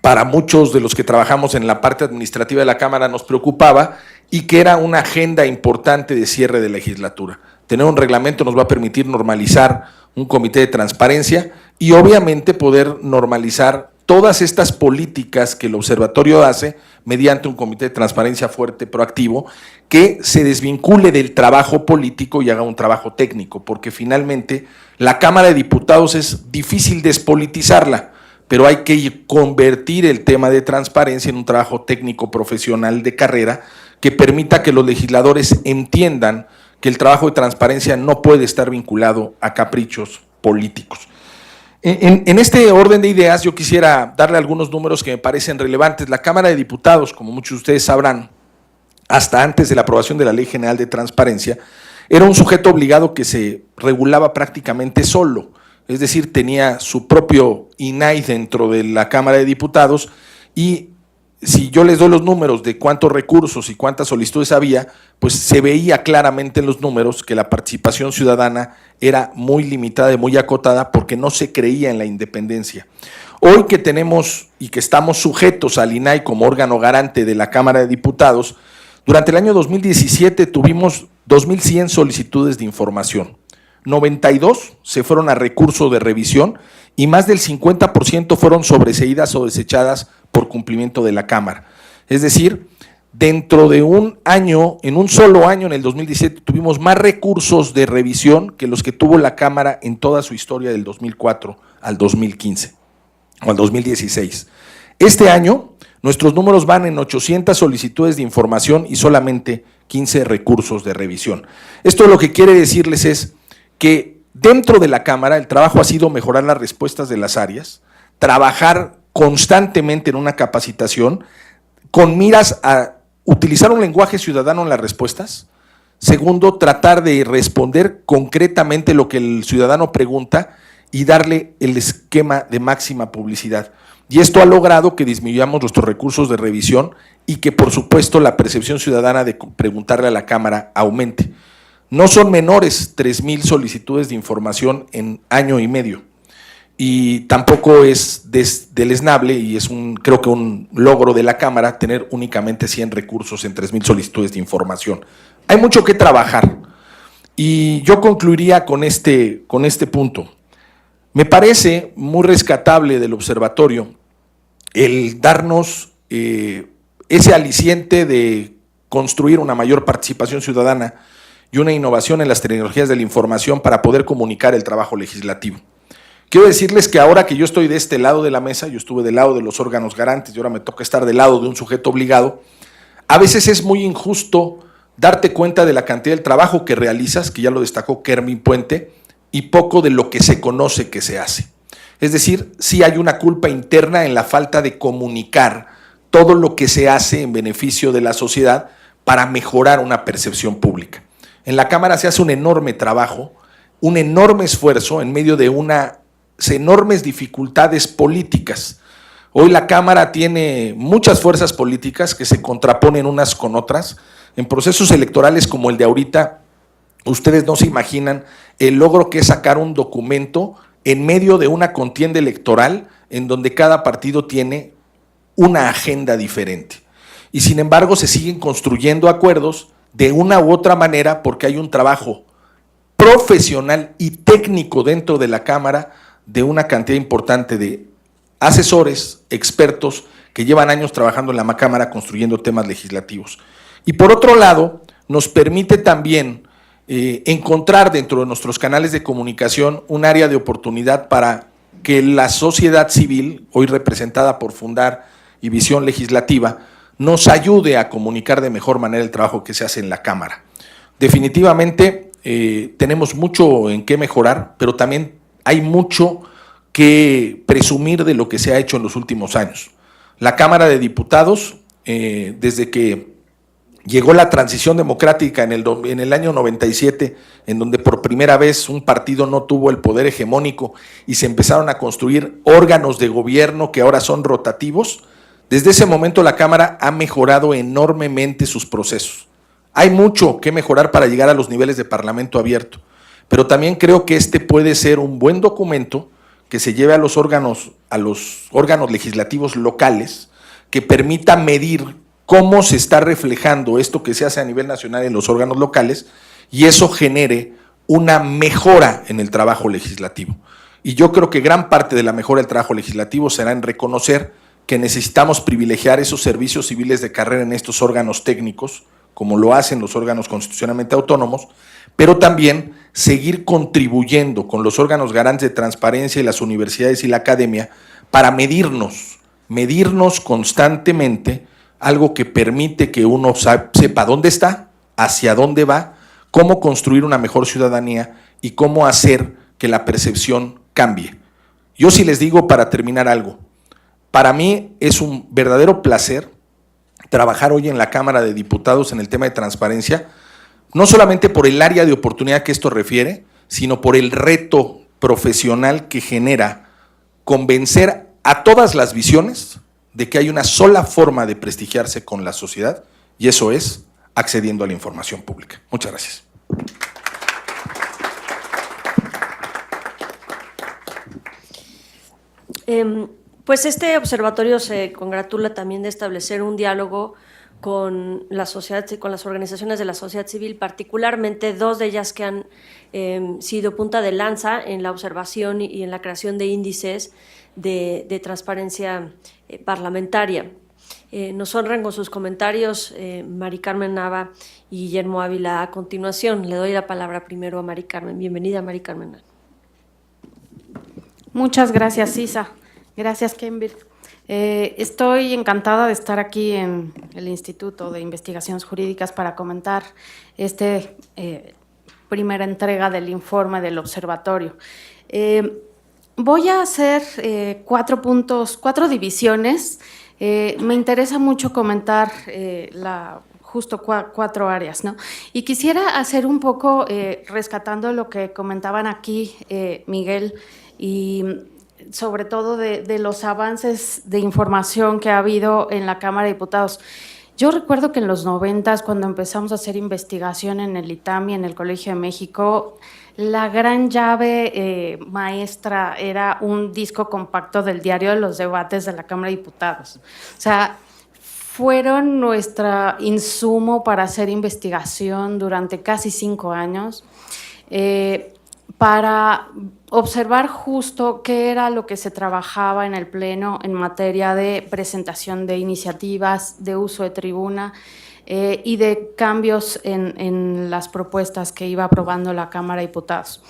para muchos de los que trabajamos en la parte administrativa de la Cámara nos preocupaba y que era una agenda importante de cierre de legislatura. Tener un reglamento nos va a permitir normalizar un comité de transparencia y obviamente poder normalizar todas estas políticas que el observatorio hace mediante un comité de transparencia fuerte, proactivo, que se desvincule del trabajo político y haga un trabajo técnico, porque finalmente la Cámara de Diputados es difícil despolitizarla, pero hay que convertir el tema de transparencia en un trabajo técnico profesional de carrera que permita que los legisladores entiendan que el trabajo de transparencia no puede estar vinculado a caprichos políticos. En este orden de ideas yo quisiera darle algunos números que me parecen relevantes. La Cámara de Diputados, como muchos de ustedes sabrán, hasta antes de la aprobación de la Ley General de Transparencia, era un sujeto obligado que se regulaba prácticamente solo, es decir, tenía su propio INAI dentro de la Cámara de Diputados, y si yo les doy los números de cuántos recursos y cuántas solicitudes había, pues se veía claramente en los números que la participación ciudadana era muy limitada y muy acotada porque no se creía en la independencia. Hoy que tenemos y que estamos sujetos al INAI como órgano garante de la Cámara de Diputados, durante el año 2017 tuvimos 2.100 solicitudes de información. 92 se fueron a recurso de revisión y más del 50% fueron sobreseídas o desechadas por cumplimiento de la Cámara. Es decir, dentro de un año, en un solo año, en el 2017, tuvimos más recursos de revisión que los que tuvo la Cámara en toda su historia del 2004 al 2015 o al 2016. Este año, nuestros números van en 800 solicitudes de información y solamente 15 recursos de revisión. Esto lo que quiere decirles es que dentro de la Cámara el trabajo ha sido mejorar las respuestas de las áreas, trabajar constantemente en una capacitación con miras a utilizar un lenguaje ciudadano en las respuestas. Segundo, tratar de responder concretamente lo que el ciudadano pregunta y darle el esquema de máxima publicidad. Y esto ha logrado que disminuyamos nuestros recursos de revisión y que, por supuesto, la percepción ciudadana de preguntarle a la Cámara aumente. No son menores 3,000 solicitudes de información en año y medio. Y tampoco es deleznable y es creo que un logro de la Cámara tener únicamente 100 recursos en 3,000 solicitudes de información. Hay mucho que trabajar y yo concluiría con este punto. Me parece muy rescatable del observatorio el darnos ese aliciente de construir una mayor participación ciudadana y una innovación en las tecnologías de la información para poder comunicar el trabajo legislativo. Quiero decirles que ahora que yo estoy de este lado de la mesa, yo estuve del lado de los órganos garantes y ahora me toca estar del lado de un sujeto obligado, a veces es muy injusto darte cuenta de la cantidad del trabajo que realizas, que ya lo destacó Kember Puente, y poco de lo que se conoce que se hace. Es decir, sí hay una culpa interna en la falta de comunicar todo lo que se hace en beneficio de la sociedad para mejorar una percepción pública. En la Cámara se hace un enorme trabajo, un enorme esfuerzo en medio de unas enormes dificultades políticas. Hoy la Cámara tiene muchas fuerzas políticas que se contraponen unas con otras. En procesos electorales como el de ahorita, ustedes no se imaginan el logro que es sacar un documento en medio de una contienda electoral en donde cada partido tiene una agenda diferente. Y sin embargo se siguen construyendo acuerdos de una u otra manera porque hay un trabajo profesional y técnico dentro de la Cámara de una cantidad importante de asesores, expertos que llevan años trabajando en la Cámara construyendo temas legislativos. Y por otro lado, nos permite también encontrar dentro de nuestros canales de comunicación un área de oportunidad para que la sociedad civil, hoy representada por Fundar y Visión Legislativa, nos ayude a comunicar de mejor manera el trabajo que se hace en la Cámara. Definitivamente tenemos mucho en qué mejorar, pero también hay mucho que presumir de lo que se ha hecho en los últimos años. La Cámara de Diputados, desde que llegó la transición democrática en el año 97, en donde por primera vez un partido no tuvo el poder hegemónico y se empezaron a construir órganos de gobierno que ahora son rotativos, desde ese momento la Cámara ha mejorado enormemente sus procesos. Hay mucho que mejorar para llegar a los niveles de parlamento abierto, pero también creo que este puede ser un buen documento que se lleve a los órganos legislativos locales, que permita medir cómo se está reflejando esto que se hace a nivel nacional en los órganos locales y eso genere una mejora en el trabajo legislativo. Y yo creo que gran parte de la mejora del trabajo legislativo será en reconocer que necesitamos privilegiar esos servicios civiles de carrera en estos órganos técnicos, como lo hacen los órganos constitucionalmente autónomos, pero también seguir contribuyendo con los órganos garantes de transparencia y las universidades y la academia para medirnos constantemente, algo que permite que uno sepa dónde está, hacia dónde va, cómo construir una mejor ciudadanía y cómo hacer que la percepción cambie. Yo sí les digo, para terminar, algo. Para mí es un verdadero placer trabajar hoy en la Cámara de Diputados en el tema de transparencia, no solamente por el área de oportunidad que esto refiere, sino por el reto profesional que genera convencer a todas las visiones de que hay una sola forma de prestigiarse con la sociedad, y eso es accediendo a la información pública. Muchas gracias. Pues este observatorio se congratula también de establecer un diálogo con la sociedad, con las organizaciones de la sociedad civil, particularmente dos de ellas que han sido punta de lanza en la observación y en la creación de índices de transparencia parlamentaria. Nos honran con sus comentarios Mari Carmen Nava y Guillermo Ávila. A continuación, le doy la palabra primero a Mari Carmen. Bienvenida, Mari Carmen. Muchas gracias, Isa. Gracias, Kenbir. Estoy encantada de estar aquí en el Instituto de Investigaciones Jurídicas para comentar primera entrega del informe del observatorio. Voy a hacer 4 divisiones. Me interesa mucho comentar justo 4 áreas, ¿no? Y quisiera hacer un poco, rescatando lo que comentaban aquí Miguel y sobre todo de los avances de información que ha habido en la Cámara de Diputados. Yo recuerdo que en los 90, cuando empezamos a hacer investigación en el ITAM y en el Colegio de México, la gran llave maestra era un disco compacto del diario de los debates de la Cámara de Diputados. O sea, fueron nuestro insumo para hacer investigación durante casi 5 años, para observar justo qué era lo que se trabajaba en el Pleno en materia de presentación de iniciativas, de uso de tribuna y de cambios en las propuestas que iba aprobando la Cámara de Diputados.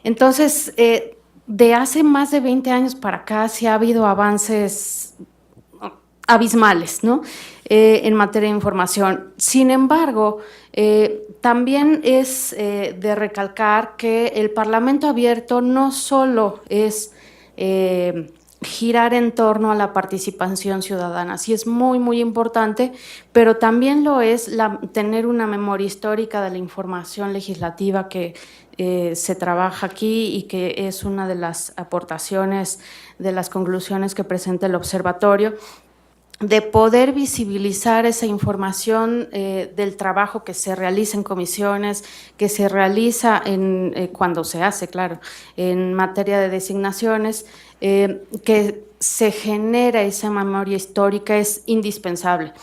Entonces, de hace más de 20 años para acá sí ha habido avances abismales, ¿no? En materia de información. Sin embargo, también es de recalcar que el Parlamento abierto no solo es girar en torno a la participación ciudadana, sí es muy, muy importante, pero también lo es tener una memoria histórica de la información legislativa que se trabaja aquí y que es una de las aportaciones, de las conclusiones que presenta el observatorio, de poder visibilizar esa información del trabajo que se realiza en comisiones, que se realiza cuando se hace, claro, en materia de designaciones, que se genera esa memoria histórica es indispensable.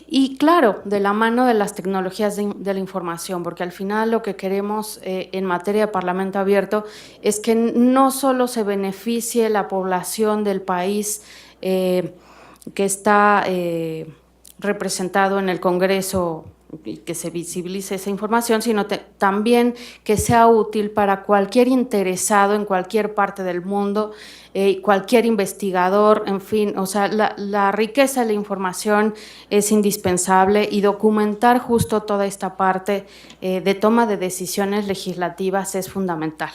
Y claro, de la mano de las tecnologías de la información, porque al final lo que queremos en materia de Parlamento Abierto es que no solo se beneficie la población del país que está representado en el Congreso y que se visibilice esa información, sino también que sea útil para cualquier interesado en cualquier parte del mundo, cualquier investigador, en fin, o sea, la riqueza de la información es indispensable y documentar justo toda esta parte de toma de decisiones legislativas es fundamental.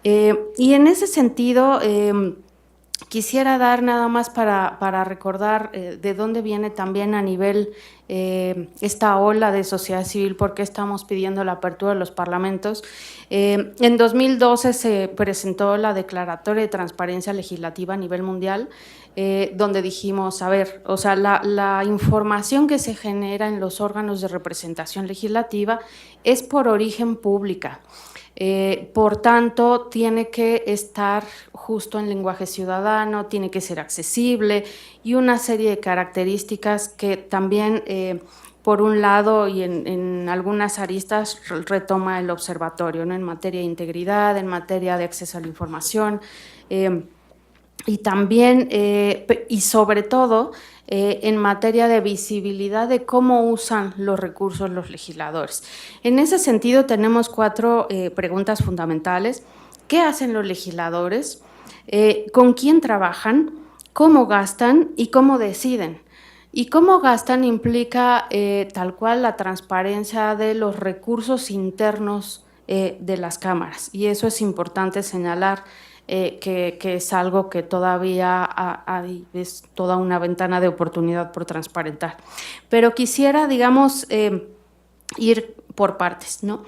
Y en ese sentido, quisiera dar nada más para recordar de dónde viene también a nivel esta ola de sociedad civil, por qué estamos pidiendo la apertura de los parlamentos. En 2012 se presentó la Declaratoria de Transparencia Legislativa a nivel mundial, donde dijimos, a ver, o sea, la información que se genera en los órganos de representación legislativa es por origen pública. Por tanto, tiene que estar justo en lenguaje ciudadano, tiene que ser accesible y una serie de características que también, por un lado y en algunas aristas, retoma el observatorio, ¿no? En materia de integridad, en materia de acceso a la información, y también, y sobre todo, en materia de visibilidad de cómo usan los recursos los legisladores. En ese sentido, tenemos 4 preguntas fundamentales. ¿Qué hacen los legisladores? ¿Con quién trabajan? ¿Cómo gastan? ¿Y cómo deciden? Y cómo gastan implica tal cual la transparencia de los recursos internos de las cámaras. Y eso es importante señalar, que es algo que todavía es toda una ventana de oportunidad por transparentar. Pero quisiera, digamos, ir por partes, ¿no?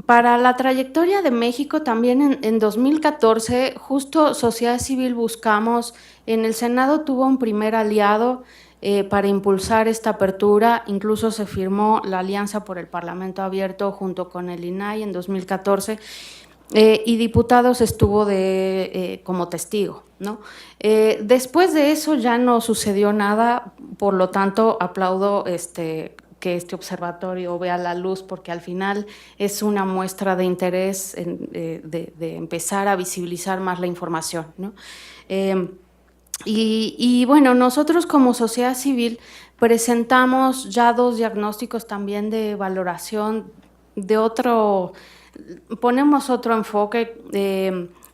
Para la trayectoria de México también en 2014, justo sociedad civil buscamos, en el Senado tuvo un primer aliado para impulsar esta apertura, incluso se firmó la Alianza por el Parlamento Abierto junto con el INAI en 2014, y Diputados estuvo como testigo, ¿no? Después de eso ya no sucedió nada, por lo tanto aplaudo que este observatorio vea la luz, porque al final es una muestra de interés de empezar a visibilizar más la información, ¿no? Y bueno, nosotros como sociedad civil presentamos ya 2 diagnósticos también de valoración de ponemos otro enfoque,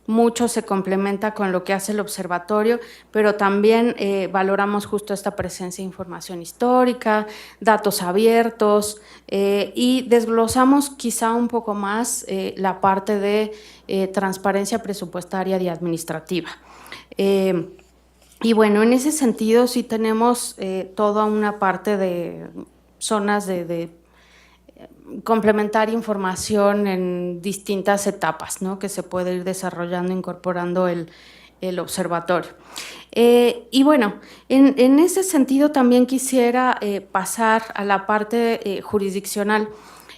mucho se complementa con lo que hace el observatorio, pero también valoramos justo esta presencia de información histórica, datos abiertos, y desglosamos quizá un poco más la parte de transparencia presupuestaria y administrativa. Y bueno, en ese sentido sí tenemos toda una parte de zonas de complementar información en distintas etapas, ¿no? Que se puede ir desarrollando, incorporando el observatorio. Y bueno, en ese sentido también quisiera pasar a la parte jurisdiccional.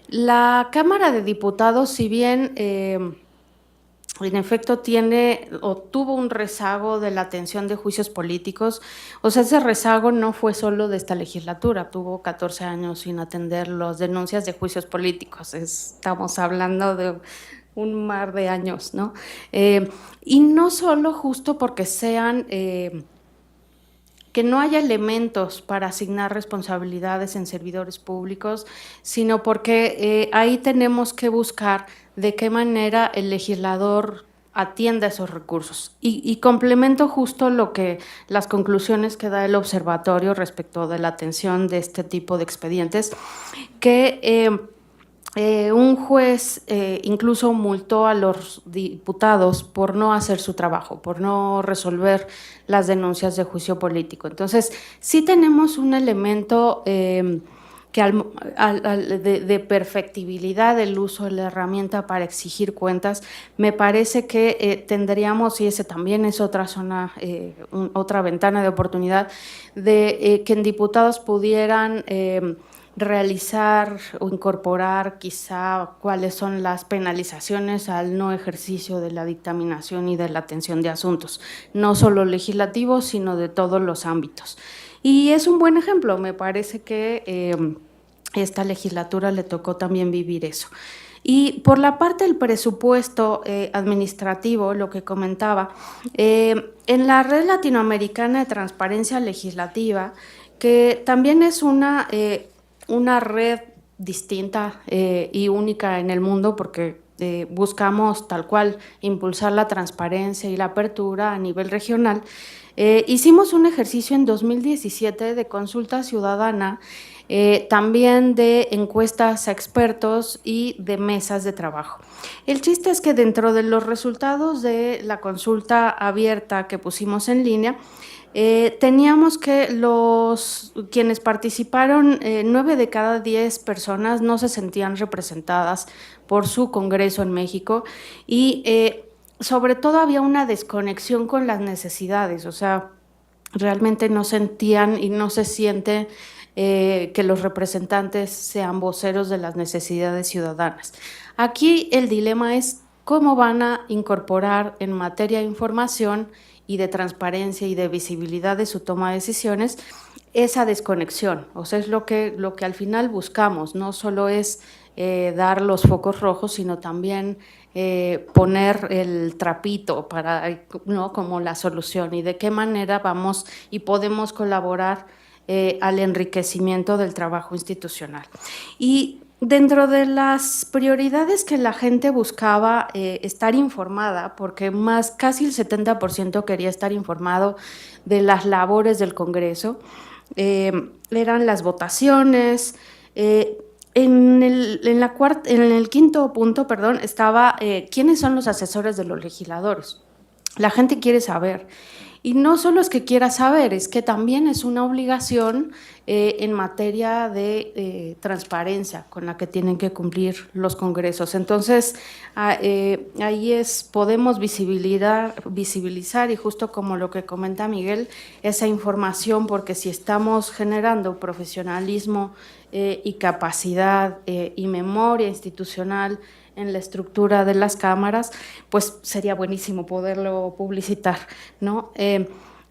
La Cámara de Diputados, si bien en efecto tuvo un rezago de la atención de juicios políticos, o sea, ese rezago no fue solo de esta legislatura, tuvo 14 años sin atender las denuncias de juicios políticos, estamos hablando de un mar de años, ¿no? Y no solo justo porque que no haya elementos para asignar responsabilidades en servidores públicos, sino porque ahí tenemos que buscar de qué manera el legislador atiende esos recursos. Y complemento justo las conclusiones que da el observatorio respecto de la atención de este tipo de expedientes, que un juez incluso multó a los diputados por no hacer su trabajo, por no resolver las denuncias de juicio político. Entonces, sí tenemos un elemento de perfectibilidad del uso de la herramienta para exigir cuentas. Me parece que tendríamos, y ese también es otra zona, otra ventana de oportunidad, de que en diputados pudieran realizar o incorporar quizá cuáles son las penalizaciones al no ejercicio de la dictaminación y de la atención de asuntos, no solo legislativos, sino de todos los ámbitos. Y es un buen ejemplo, me parece que esta legislatura le tocó también vivir eso. Y por la parte del presupuesto administrativo, lo que comentaba, en la Red Latinoamericana de Transparencia Legislativa, que también es una red distinta y única en el mundo porque buscamos tal cual impulsar la transparencia y la apertura a nivel regional, hicimos un ejercicio en 2017 de consulta ciudadana, también de encuestas a expertos y de mesas de trabajo. El chiste es que dentro de los resultados de la consulta abierta que pusimos en línea, teníamos que quienes participaron, 9 de cada 10 personas no se sentían representadas por su Congreso en México y sobre todo había una desconexión con las necesidades, o sea, realmente no sentían y no se siente que los representantes sean voceros de las necesidades ciudadanas. Aquí el dilema es cómo van a incorporar en materia de información y de transparencia y de visibilidad de su toma de decisiones esa desconexión. O sea, es lo que al final buscamos, no solo es dar los focos rojos, sino también poner el trapito para, ¿no?, como la solución y de qué manera vamos y podemos colaborar al enriquecimiento del trabajo institucional. Y dentro de las prioridades que la gente buscaba estar informada, porque casi el 70% quería estar informado de las labores del Congreso, eran las votaciones. En el quinto punto, estaba quiénes son los asesores de los legisladores. La gente quiere saber. Y no solo es que quiera saber, es que también es una obligación en materia de transparencia con la que tienen que cumplir los congresos. Entonces, ahí podemos visibilizar y justo como lo que comenta Miguel, esa información, porque si estamos generando profesionalismo y capacidad y memoria institucional en la estructura de las cámaras, pues sería buenísimo poderlo publicitar, ¿no?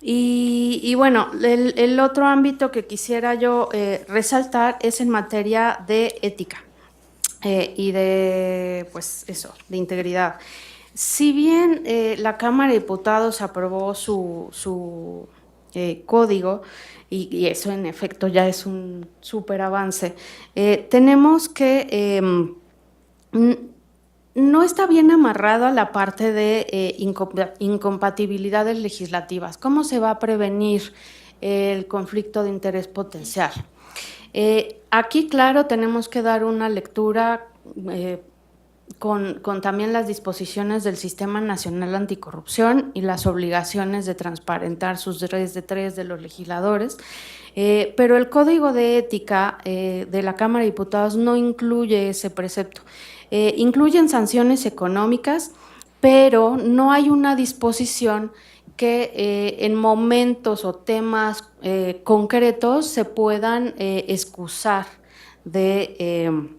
Y bueno, el otro ámbito que quisiera yo resaltar es en materia de ética y de, pues eso, de integridad. Si bien la Cámara de Diputados aprobó su código, y eso en efecto ya es un súper avance, tenemos que no está bien amarrado a la parte de incompatibilidades legislativas. ¿Cómo se va a prevenir el conflicto de interés potencial? Aquí, claro, tenemos que dar una lectura con también las disposiciones del Sistema Nacional Anticorrupción y las obligaciones de transparentar sus 3 de 3 de los legisladores, pero el Código de Ética de la Cámara de Diputados no incluye ese precepto. Incluyen sanciones económicas, pero no hay una disposición que en momentos o temas concretos se puedan excusar del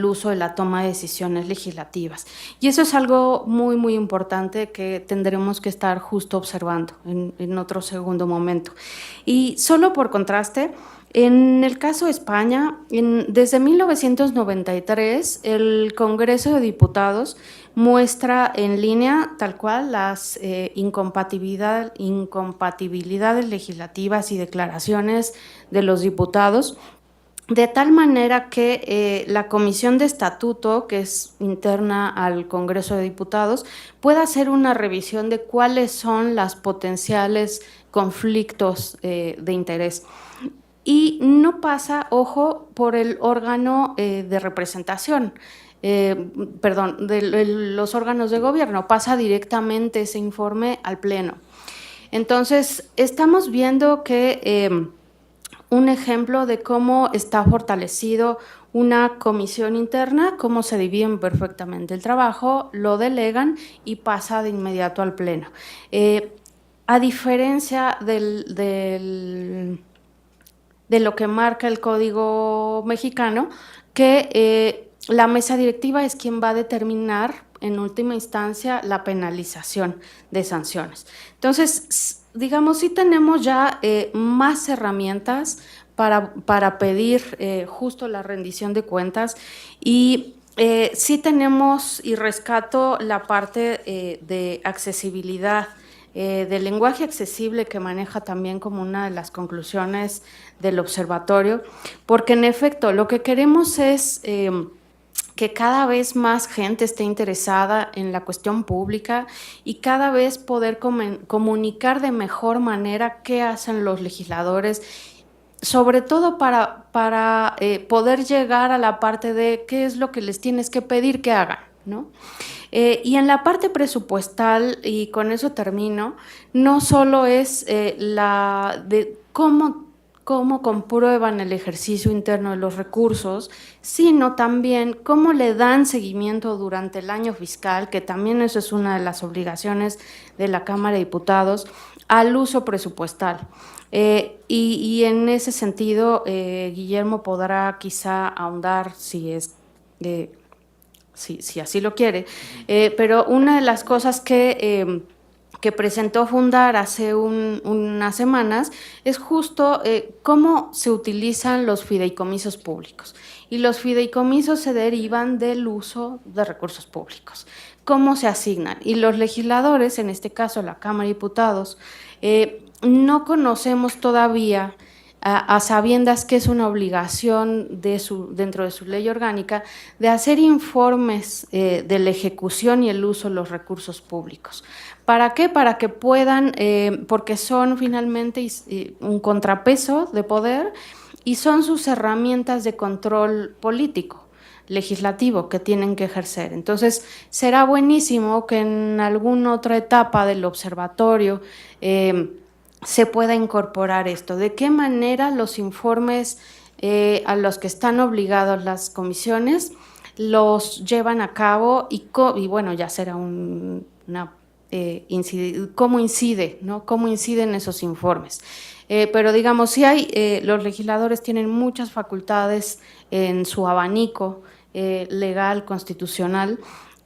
uso de la toma de decisiones legislativas. Y eso es algo muy, muy importante que tendremos que estar justo observando en otro segundo momento. Y solo por contraste, en el caso de España, desde 1993, el Congreso de Diputados muestra en línea tal cual las incompatibilidades legislativas y declaraciones de los diputados, de tal manera que la Comisión de Estatuto, que es interna al Congreso de Diputados, pueda hacer una revisión de cuáles son los potenciales conflictos de interés. Y no pasa, ojo, por el órgano de representación, de los órganos de gobierno, pasa directamente ese informe al Pleno. Entonces, estamos viendo que un ejemplo de cómo está fortalecido una comisión interna, cómo se dividen perfectamente el trabajo, lo delegan y pasa de inmediato al Pleno. A diferencia de lo que marca el Código Código mexicano, que la mesa directiva es quien va a determinar en última instancia la penalización de sanciones. Entonces, digamos, sí tenemos ya más herramientas para pedir justo la rendición de cuentas y sí tenemos, y rescato la parte de accesibilidad, del lenguaje accesible que maneja también como una de las conclusiones del observatorio, porque en efecto lo que queremos es que cada vez más gente esté interesada en la cuestión pública y cada vez poder comunicar de mejor manera qué hacen los legisladores, sobre todo para poder llegar a la parte de qué es lo que les tienes que pedir que hagan, ¿no? Y en la parte presupuestal, y con eso termino, no solo es la de cómo comprueban el ejercicio interno de los recursos, sino también cómo le dan seguimiento durante el año fiscal, que también eso es una de las obligaciones de la Cámara de Diputados, al uso presupuestal. Y en ese sentido, Guillermo podrá quizá ahondar si así lo quiere, pero una de las cosas que presentó Fundar hace unas semanas es justo cómo se utilizan los fideicomisos públicos. Y los fideicomisos se derivan del uso de recursos públicos. ¿Cómo se asignan? Y los legisladores, en este caso la Cámara de Diputados, no conocemos todavía, a sabiendas que es una obligación dentro de su ley orgánica, de hacer informes de la ejecución y el uso de los recursos públicos. ¿Para qué? Para que puedan, porque son finalmente un contrapeso de poder y son sus herramientas de control político, legislativo, que tienen que ejercer. Entonces, será buenísimo que en alguna otra etapa del observatorio se pueda incorporar esto. ¿De qué manera los informes a los que están obligados las comisiones los llevan a cabo y bueno, ya será cómo incide, ¿no? Cómo inciden esos informes. Pero digamos, sí los legisladores tienen muchas facultades en su abanico legal, constitucional,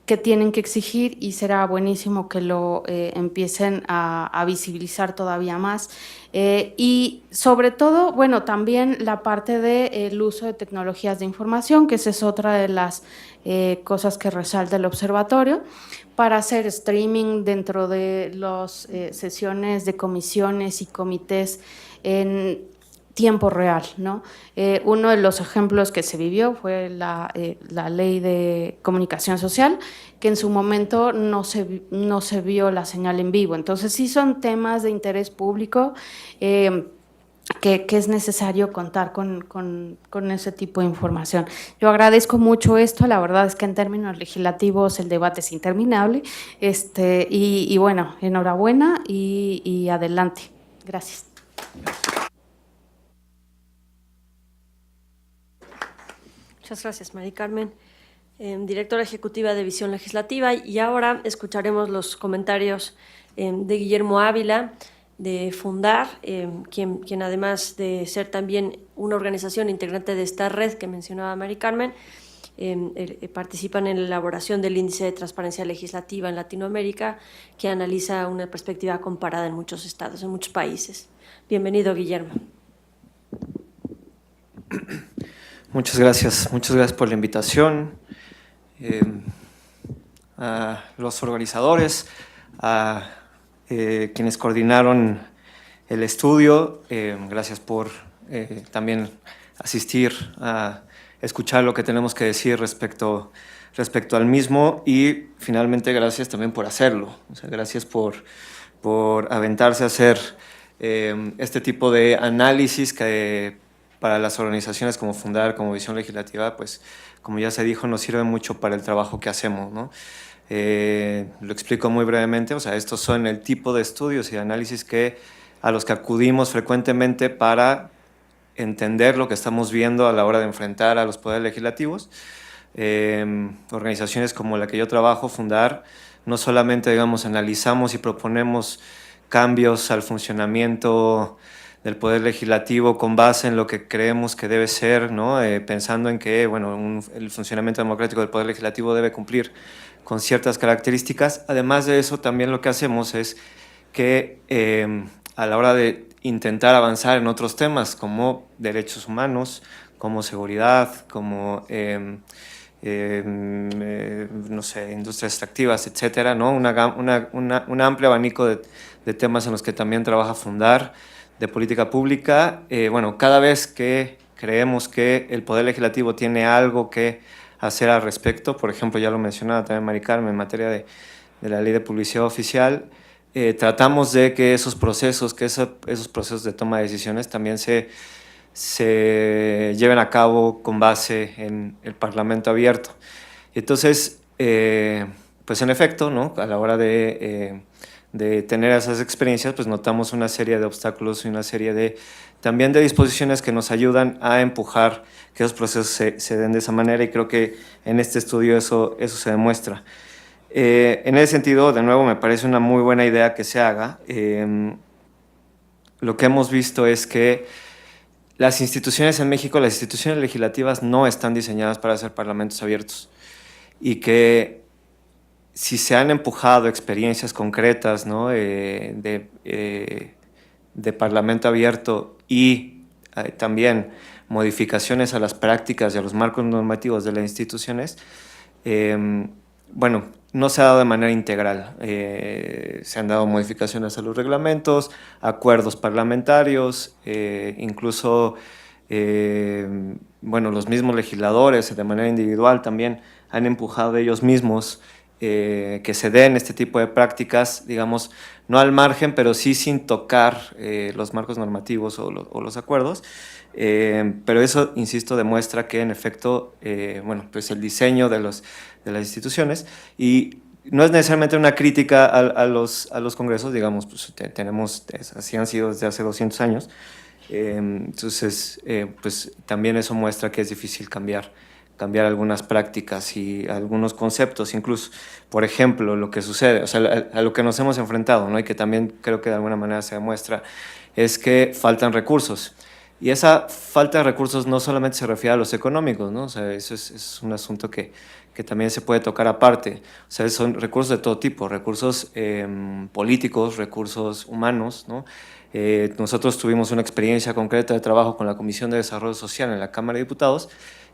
que tienen que exigir, y será buenísimo que lo empiecen a visibilizar todavía más. Y sobre todo, bueno, también la parte del uso de tecnologías de información, que esa es otra de las cosas que resalta el observatorio, para hacer streaming dentro de las sesiones de comisiones y comités en tiempo real, ¿no? Uno de los ejemplos que se vivió fue la ley de comunicación social, que en su momento no se vio la señal en vivo. Entonces sí son temas de interés público que es necesario contar con ese tipo de información. Yo agradezco mucho esto, la verdad es que en términos legislativos el debate es interminable, y bueno, enhorabuena y adelante. Gracias. Muchas gracias, Mari Carmen, directora ejecutiva de Visión Legislativa. Y ahora escucharemos los comentarios de Guillermo Ávila, de Fundar, quien además de ser también una organización integrante de esta red que mencionaba Mari Carmen, participan en la elaboración del Índice de Transparencia Legislativa en Latinoamérica, que analiza una perspectiva comparada en muchos estados, en muchos países. Bienvenido, Guillermo. Muchas gracias por la invitación, a los organizadores, a quienes coordinaron el estudio. Gracias por también asistir a escuchar lo que tenemos que decir respecto al mismo, y finalmente gracias también por hacerlo. O sea, gracias por aventarse a hacer este tipo de análisis que para las organizaciones como Fundar, como Visión Legislativa, pues como ya se dijo, nos sirve mucho para el trabajo que hacemos, ¿no? Lo explico muy brevemente. O sea, estos son el tipo de estudios y análisis a los que acudimos frecuentemente para entender lo que estamos viendo a la hora de enfrentar a los poderes legislativos. Organizaciones como la que yo trabajo, Fundar, no solamente, digamos, analizamos y proponemos cambios al funcionamiento del Poder Legislativo con base en lo que creemos que debe ser, ¿no? Pensando en que bueno, el funcionamiento democrático del Poder Legislativo debe cumplir con ciertas características. Además de eso, también lo que hacemos es que a la hora de intentar avanzar en otros temas como derechos humanos, como seguridad, como no sé, industrias extractivas, etcétera, ¿no? Un amplio abanico de temas en los que también trabaja Fundar, de política pública. Bueno, cada vez que creemos que el Poder Legislativo tiene algo que hacer al respecto, por ejemplo, ya lo mencionaba también Mari Carmen en materia de la Ley de Publicidad Oficial, tratamos de que esos procesos de toma de decisiones también se lleven a cabo con base en el Parlamento abierto. Entonces, pues en efecto, ¿no? A la hora de tener esas experiencias, pues notamos una serie de obstáculos y una serie también de disposiciones que nos ayudan a empujar que esos procesos se den de esa manera, y creo que en este estudio eso se demuestra. En ese sentido, de nuevo, me parece una muy buena idea que se haga. Lo que hemos visto es que las instituciones en México, las instituciones legislativas, no están diseñadas para ser parlamentos abiertos, y que si se han empujado experiencias concretas, ¿no? de parlamento abierto y también modificaciones a las prácticas y a los marcos normativos de las instituciones, bueno, no se ha dado de manera integral. Se han dado modificaciones a los reglamentos, acuerdos parlamentarios, incluso bueno, los mismos legisladores de manera individual también han empujado ellos mismos que se den este tipo de prácticas, digamos, no al margen, pero sí sin tocar los marcos normativos o los acuerdos. Pero eso, insisto, demuestra que en efecto, bueno, pues el diseño de las instituciones, y no es necesariamente una crítica a los congresos, digamos, pues así han sido desde hace 200 años, entonces, pues también eso muestra que es difícil cambiar algunas prácticas y algunos conceptos, incluso, por ejemplo, lo que sucede, o sea, a lo que nos hemos enfrentado, ¿no? Y que también creo que de alguna manera se demuestra, es que faltan recursos. Y esa falta de recursos no solamente se refiere a los económicos, ¿no? O sea, eso es un asunto que también se puede tocar aparte. O sea, son recursos de todo tipo, recursos políticos, recursos humanos, ¿no? Nosotros tuvimos una experiencia concreta de trabajo con la Comisión de Desarrollo Social en la Cámara de Diputados,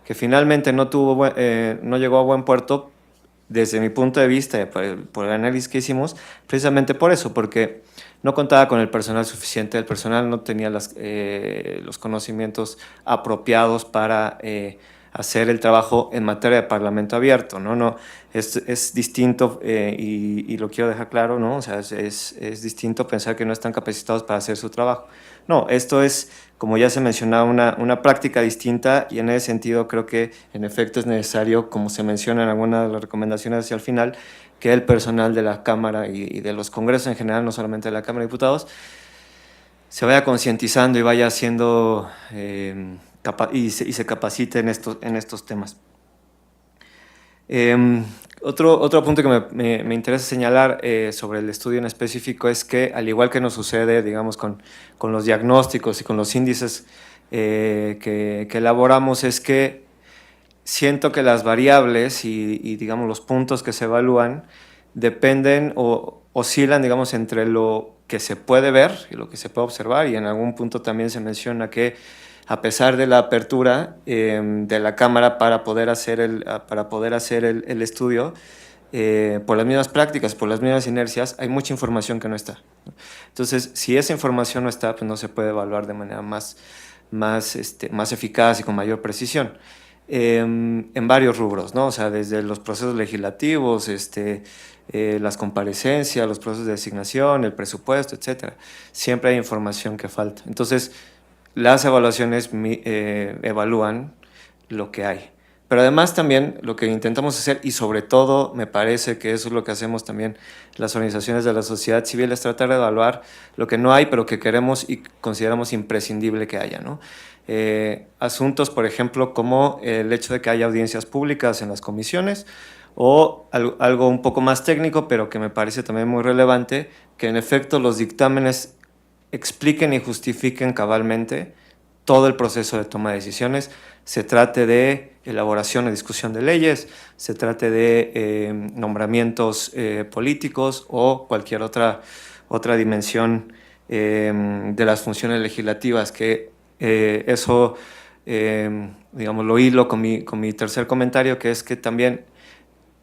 que finalmente no llegó a buen puerto, desde mi punto de vista, por el análisis que hicimos, precisamente por eso, porque no contaba con el personal suficiente, el personal no tenía los conocimientos apropiados para hacer el trabajo en materia de parlamento abierto, ¿no? Es distinto, y lo quiero dejar claro, ¿no? O sea, es distinto pensar que no están capacitados para hacer su trabajo. No, esto es, como ya se mencionaba, una práctica distinta, y en ese sentido creo que en efecto es necesario, como se menciona en algunas de las recomendaciones hacia el final, que el personal de la Cámara y de los congresos en general, no solamente de la Cámara de Diputados, se vaya concientizando y vaya haciendo y se capacite en estos temas. Otro punto que me interesa señalar sobre el estudio en específico es que, al igual que nos sucede, digamos, con los diagnósticos y con los índices que elaboramos, es que siento que las variables y digamos, los puntos que se evalúan dependen o oscilan, digamos, entre lo que se puede ver y lo que se puede observar, y en algún punto también se menciona que, a pesar de la apertura de la Cámara para poder hacer el estudio, por las mismas prácticas, por las mismas inercias, hay mucha información que no está. Entonces, si esa información no está, pues no se puede evaluar de manera más eficaz y con mayor precisión. En varios rubros, ¿no? O sea, desde los procesos legislativos, las comparecencias, los procesos de designación, el presupuesto, etcétera. Siempre hay información que falta. Entonces, las evaluaciones evalúan lo que hay. Pero además también lo que intentamos hacer, y sobre todo me parece que eso es lo que hacemos también las organizaciones de la sociedad civil, es tratar de evaluar lo que no hay, pero que queremos y consideramos imprescindible que haya, ¿no? Asuntos, por ejemplo, como el hecho de que haya audiencias públicas en las comisiones, o algo un poco más técnico, pero que me parece también muy relevante, que en efecto los dictámenes expliquen y justifiquen cabalmente todo el proceso de toma de decisiones, se trate de elaboración y discusión de leyes, se trate de nombramientos políticos o cualquier otra dimensión de las funciones legislativas, que eso, digamos, lo hilo con mi tercer comentario, que es que también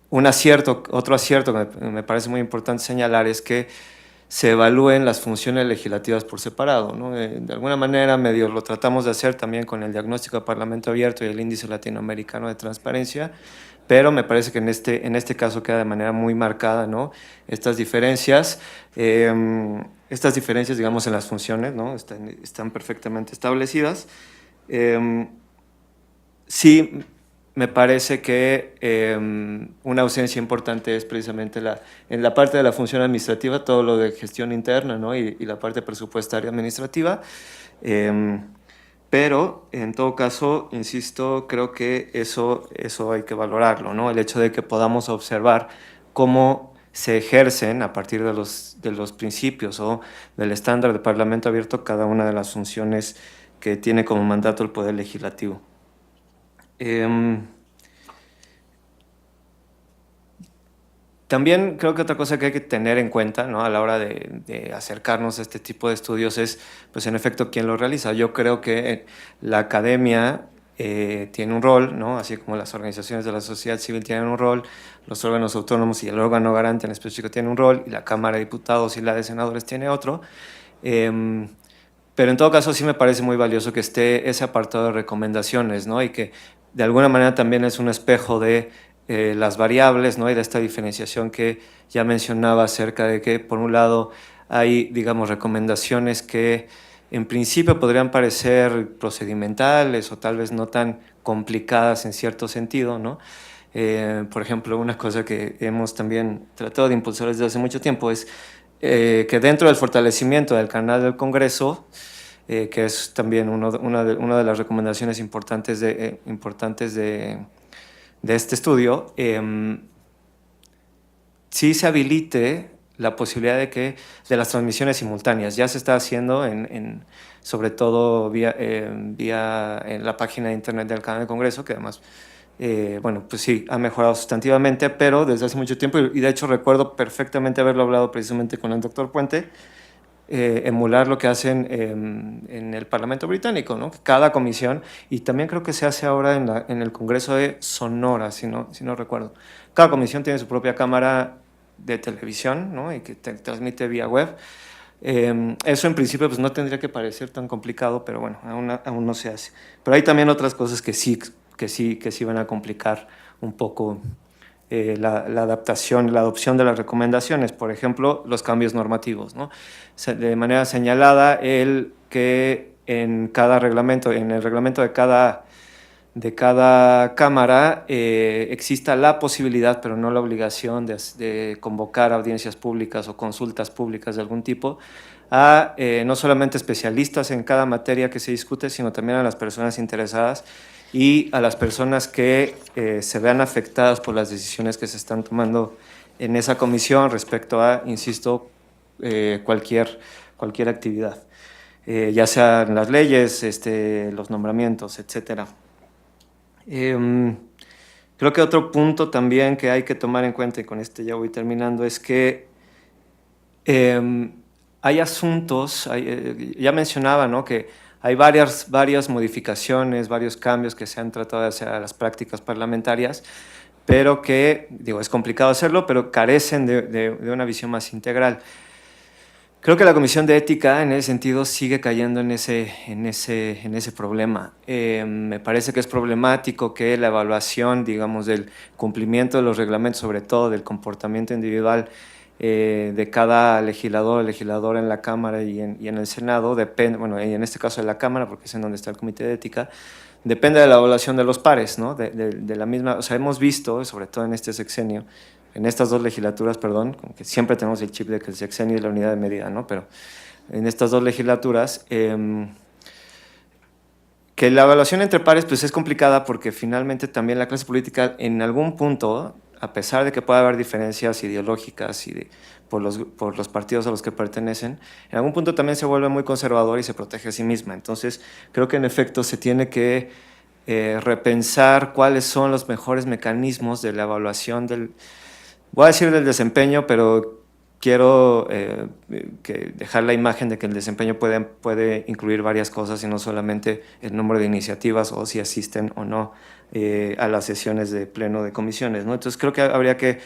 otro acierto que me parece muy importante señalar es que se evalúen las funciones legislativas por separado, ¿no? De alguna manera medio lo tratamos de hacer también con el diagnóstico de Parlamento Abierto y el índice latinoamericano de transparencia, pero me parece que en este caso queda de manera muy marcada, ¿no? Estas diferencias, digamos, en las funciones, ¿no? Están perfectamente establecidas. Sí, me parece que una ausencia importante es precisamente en la parte de la función administrativa, todo lo de gestión interna, ¿no? y la parte presupuestaria administrativa. Pero, en todo caso, insisto, creo que eso hay que valorarlo, ¿no? El hecho de que podamos observar cómo se ejercen a partir de los principios o del estándar de Parlamento Abierto cada una de las funciones que tiene como mandato el Poder Legislativo. También creo que otra cosa que hay que tener en cuenta, ¿no? A la hora de acercarnos a este tipo de estudios es, pues en efecto, quién lo realiza. Yo creo que la academia tiene un rol, ¿no? Así como las organizaciones de la sociedad civil tienen un rol, los órganos autónomos y el órgano garante en específico tienen un rol, y la Cámara de Diputados y la de Senadores tiene otro. Pero en todo caso sí me parece muy valioso que esté ese apartado de recomendaciones, ¿no? Y que de alguna manera también es un espejo de las variables, ¿no? Y de esta diferenciación que ya mencionaba acerca de que, por un lado, hay, digamos, recomendaciones que en principio podrían parecer procedimentales o tal vez no tan complicadas en cierto sentido, ¿no? Por ejemplo, una cosa que hemos también tratado de impulsar desde hace mucho tiempo es que dentro del fortalecimiento del canal del Congreso, que es también una de las recomendaciones importantes de este estudio, sí se habilite la posibilidad de las transmisiones simultáneas. Ya se está haciendo sobre todo en la página de internet del canal del Congreso, que además, bueno, pues sí, ha mejorado sustantivamente, pero desde hace mucho tiempo, y de hecho recuerdo perfectamente haberlo hablado precisamente con el doctor Puente, emular lo que hacen en el Parlamento británico, ¿no? Cada comisión, y también creo que se hace ahora en el Congreso de Sonora, si no recuerdo. Cada comisión tiene su propia cámara de televisión, ¿no? Y que transmite vía web. Eso en principio pues no tendría que parecer tan complicado, pero bueno, aún no se hace. Pero hay también otras cosas que sí van a complicar un poco la adaptación, la adopción de las recomendaciones, por ejemplo, los cambios normativos, ¿no? De manera señalada, el que en cada reglamento, en el reglamento de cada cámara exista la posibilidad, pero no la obligación de convocar audiencias públicas o consultas públicas de algún tipo a no solamente especialistas en cada materia que se discute, sino también a las personas interesadas y a las personas que se vean afectadas por las decisiones que se están tomando en esa comisión respecto a, insisto, cualquier actividad, ya sean las leyes, los nombramientos, etcétera. Creo que otro punto también que hay que tomar en cuenta, y con ya voy terminando, es que hay asuntos, ya mencionaba, ¿no? Que hay varias modificaciones, varios cambios que se han tratado de hacer a las prácticas parlamentarias, pero que, digo, es complicado hacerlo, pero carecen de una visión más integral. Creo que la Comisión de Ética, en ese sentido, sigue cayendo en ese problema. Me parece que es problemático que la evaluación, digamos, del cumplimiento de los reglamentos, sobre todo del comportamiento individual de cada legislador o legisladora en la Cámara y en el Senado, depende, bueno, y en este caso de la Cámara, porque es en donde está el Comité de Ética, depende de la evaluación de los pares, ¿no? De la misma, o sea, hemos visto, sobre todo en este sexenio, en estas dos legislaturas, perdón, como que siempre tenemos el chip de que el sexenio es la unidad de medida, ¿no? Pero en estas dos legislaturas, que la evaluación entre pares pues es complicada porque finalmente también la clase política en algún punto, a pesar de que pueda haber diferencias ideológicas y de por los partidos a los que pertenecen, en algún punto también se vuelve muy conservador y se protege a sí misma. Entonces, creo que en efecto se tiene que repensar cuáles son los mejores mecanismos de la evaluación voy a decir del desempeño, pero quiero dejar la imagen de que el desempeño puede incluir varias cosas y no solamente el número de iniciativas o si asisten o no a las sesiones de pleno de comisiones, ¿no? Entonces creo que habría que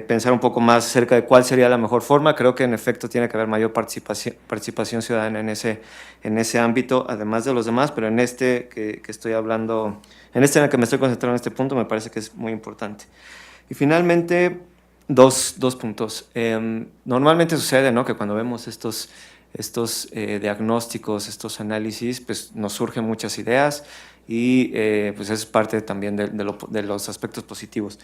pensar un poco más acerca de cuál sería la mejor forma. Creo que en efecto tiene que haber mayor participación ciudadana en ese ámbito, además de los demás, pero en este que estoy hablando, en el que me estoy concentrando en este punto, me parece que es muy importante. Y finalmente, dos puntos. Normalmente sucede, ¿no?, que cuando vemos estos diagnósticos, estos análisis, pues nos surgen muchas ideas y pues es parte también de los aspectos positivos.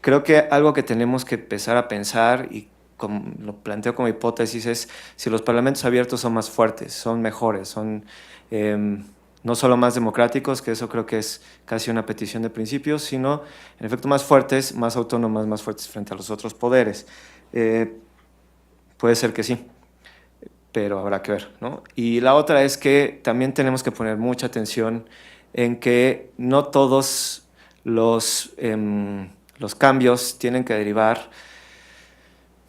Creo que algo que tenemos que empezar a pensar, y como lo planteo como hipótesis, es si los parlamentos abiertos son más fuertes, son mejores, son no solo más democráticos, que eso creo que es casi una petición de principios, sino en efecto más fuertes, más autónomas, más fuertes frente a los otros poderes. Puede ser que sí, pero habrá que ver, ¿no? Y la otra es que también tenemos que poner mucha atención en que no todos los cambios tienen que derivar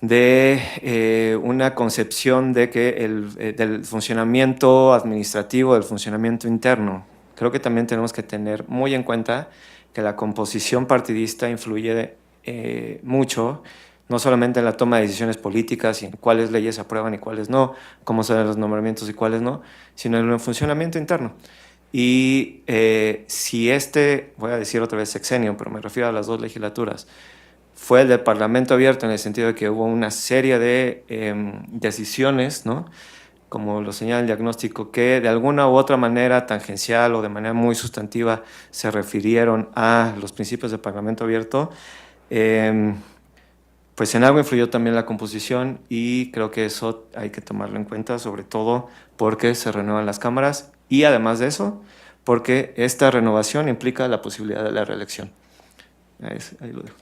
de una concepción de que del funcionamiento administrativo, del funcionamiento interno. Creo que también tenemos que tener muy en cuenta que la composición partidista influye mucho, no solamente en la toma de decisiones políticas y en cuáles leyes se aprueban y cuáles no, cómo se dan los nombramientos y cuáles no, sino en el funcionamiento interno. Y si voy a decir otra vez sexenio, pero me refiero a las dos legislaturas, fue el del Parlamento abierto en el sentido de que hubo una serie de decisiones, ¿no?, como lo señala el diagnóstico, que de alguna u otra manera tangencial o de manera muy sustantiva se refirieron a los principios del Parlamento abierto, pues en algo influyó también la composición y creo que eso hay que tomarlo en cuenta, sobre todo porque se renuevan las cámaras y además de eso, porque esta renovación implica la posibilidad de la reelección. Ahí lo dejo.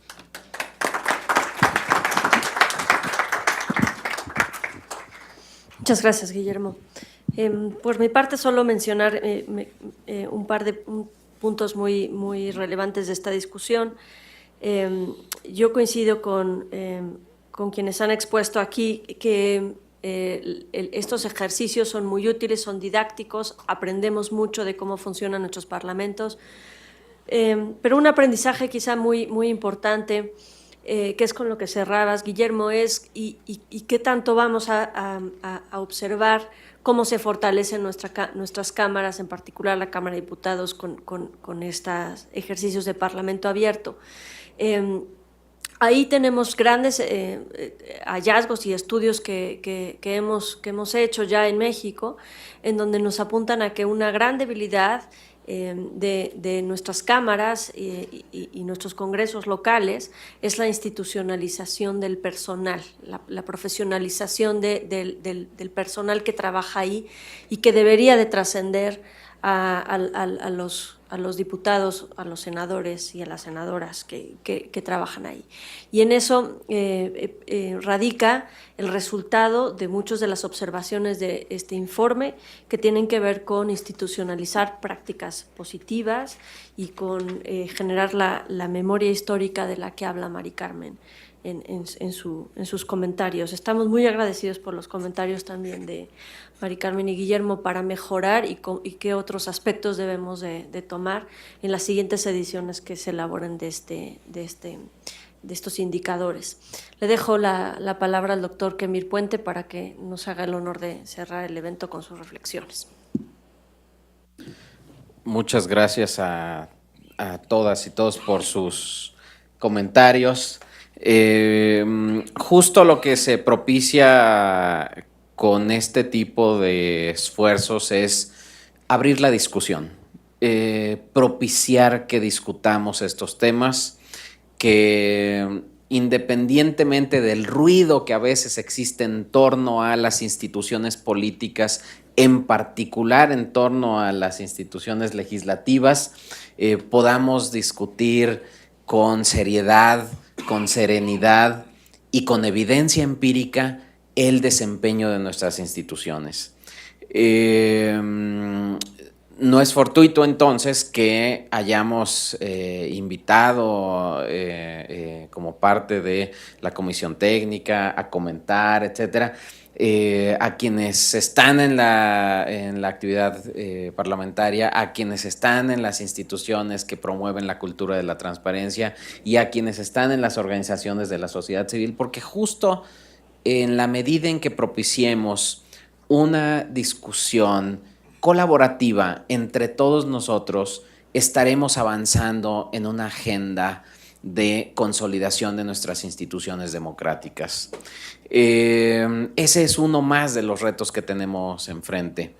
Muchas gracias, Guillermo. Por mi parte, solo mencionar un par de puntos muy relevantes de esta discusión. Yo coincido con quienes han expuesto aquí que estos ejercicios son muy útiles, son didácticos, aprendemos mucho de cómo funcionan nuestros parlamentos, pero un aprendizaje quizá muy importante, que es con lo que cerrabas, Guillermo, es y qué tanto vamos a observar cómo se fortalecen nuestras cámaras, en particular la Cámara de Diputados, con estos ejercicios de Parlamento abierto. Ahí tenemos grandes hallazgos y estudios que hemos hecho ya en México, en donde nos apuntan a que una gran debilidad de nuestras cámaras y nuestros congresos locales es la institucionalización del personal, la profesionalización del personal que trabaja ahí y que debería de trascender a los diputados, a los senadores y a las senadoras que trabajan ahí. Y en eso radica el resultado de muchas de las observaciones de este informe, que tienen que ver con institucionalizar prácticas positivas y con generar la memoria histórica de la que habla Mari Carmen en sus comentarios. Estamos muy agradecidos por los comentarios también de Mari Carmen y Guillermo para mejorar y qué otros aspectos debemos de tomar en las siguientes ediciones que se elaboren de estos indicadores. Le dejo la palabra al doctor Kemir Puente para que nos haga el honor de cerrar el evento con sus reflexiones. Muchas gracias a todas y todos por sus comentarios. Justo lo que se propicia con este tipo de esfuerzos es abrir la discusión, propiciar que discutamos estos temas, que independientemente del ruido que a veces existe en torno a las instituciones políticas, en particular en torno a las instituciones legislativas, podamos discutir con seriedad, con serenidad y con evidencia empírica el desempeño de nuestras instituciones. No es fortuito entonces que hayamos invitado como parte de la comisión técnica a comentar, etcétera, a quienes están en la actividad parlamentaria, a quienes están en las instituciones que promueven la cultura de la transparencia y a quienes están en las organizaciones de la sociedad civil, porque justo en la medida en que propiciemos una discusión colaborativa entre todos nosotros, estaremos avanzando en una agenda de consolidación de nuestras instituciones democráticas. Ese es uno más de los retos que tenemos enfrente.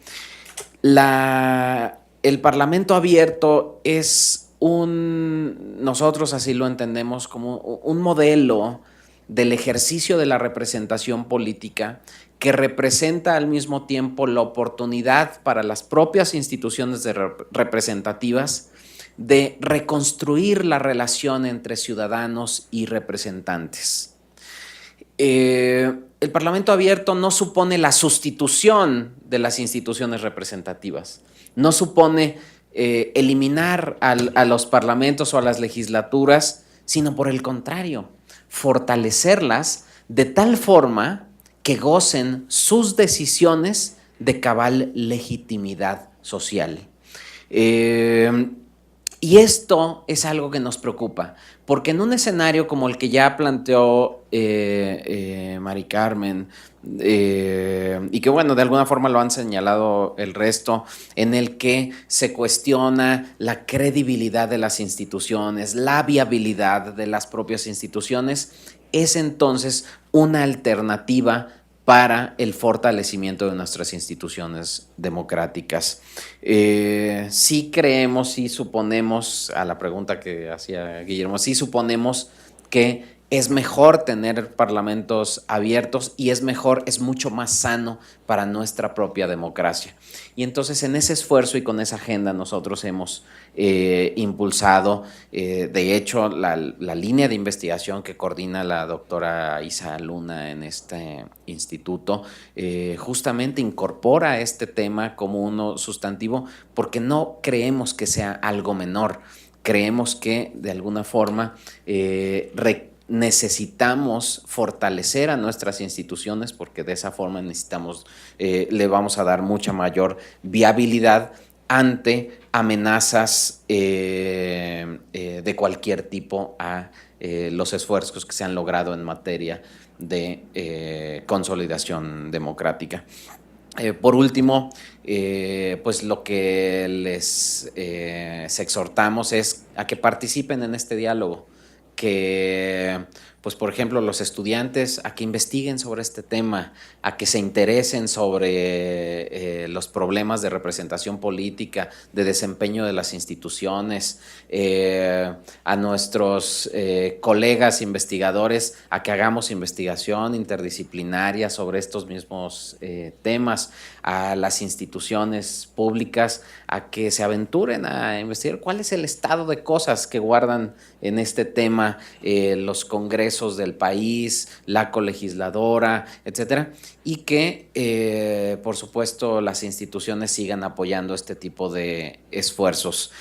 El Parlamento abierto es nosotros así lo entendemos como un modelo del ejercicio de la representación política que representa al mismo tiempo la oportunidad para las propias instituciones representativas de reconstruir la relación entre ciudadanos y representantes. El Parlamento abierto no supone la sustitución de las instituciones representativas, no supone eliminar a los parlamentos o a las legislaturas, sino por el contrario, fortalecerlas de tal forma que gocen sus decisiones de cabal legitimidad social. Y esto es algo que nos preocupa, porque en un escenario como el que ya planteó Mari Carmen, y que bueno, de alguna forma lo han señalado el resto, en el que se cuestiona la credibilidad de las instituciones, la viabilidad de las propias instituciones, es entonces una alternativa para el fortalecimiento de nuestras instituciones democráticas. Sí creemos, sí suponemos, a la pregunta que hacía Guillermo, sí suponemos que es mejor tener parlamentos abiertos y es mucho más sano para nuestra propia democracia. Y entonces en ese esfuerzo y con esa agenda nosotros hemos impulsado, de hecho, la línea de investigación que coordina la doctora Isa Luna en este instituto, justamente incorpora este tema como uno sustantivo porque no creemos que sea algo menor. Creemos que de alguna forma necesitamos fortalecer a nuestras instituciones porque de esa forma le vamos a dar mucha mayor viabilidad ante amenazas de cualquier tipo a los esfuerzos que se han logrado en materia de consolidación democrática. Por último, pues lo que les exhortamos es a que participen en este diálogo, que, pues por ejemplo, los estudiantes a que investiguen sobre este tema, a que se interesen sobre los problemas de representación política, de desempeño de las instituciones, a nuestros colegas investigadores a que hagamos investigación interdisciplinaria sobre estos mismos temas, a las instituciones públicas a que se aventuren a investigar cuál es el estado de cosas que guardan en este tema los congresos del país, la colegisladora, etcétera, y que, por supuesto, las instituciones sigan apoyando este tipo de esfuerzos.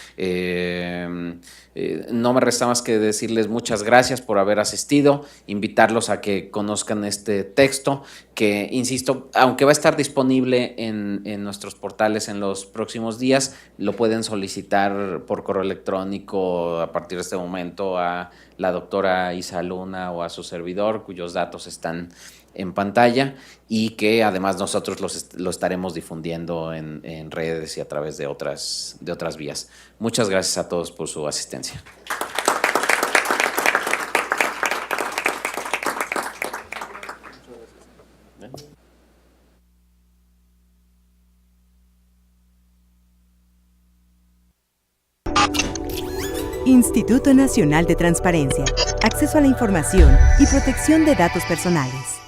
No me resta más que decirles muchas gracias por haber asistido, invitarlos a que conozcan este texto que, insisto, aunque va a estar disponible en nuestros portales en los próximos días, lo pueden solicitar por correo electrónico a partir de este momento a la doctora Isa Luna o a su servidor, cuyos datos están en pantalla y que además nosotros lo estaremos difundiendo en redes y a través de otras vías. Muchas gracias a todos por su asistencia. Instituto Nacional de Transparencia, Acceso a la Información y Protección de Datos Personales.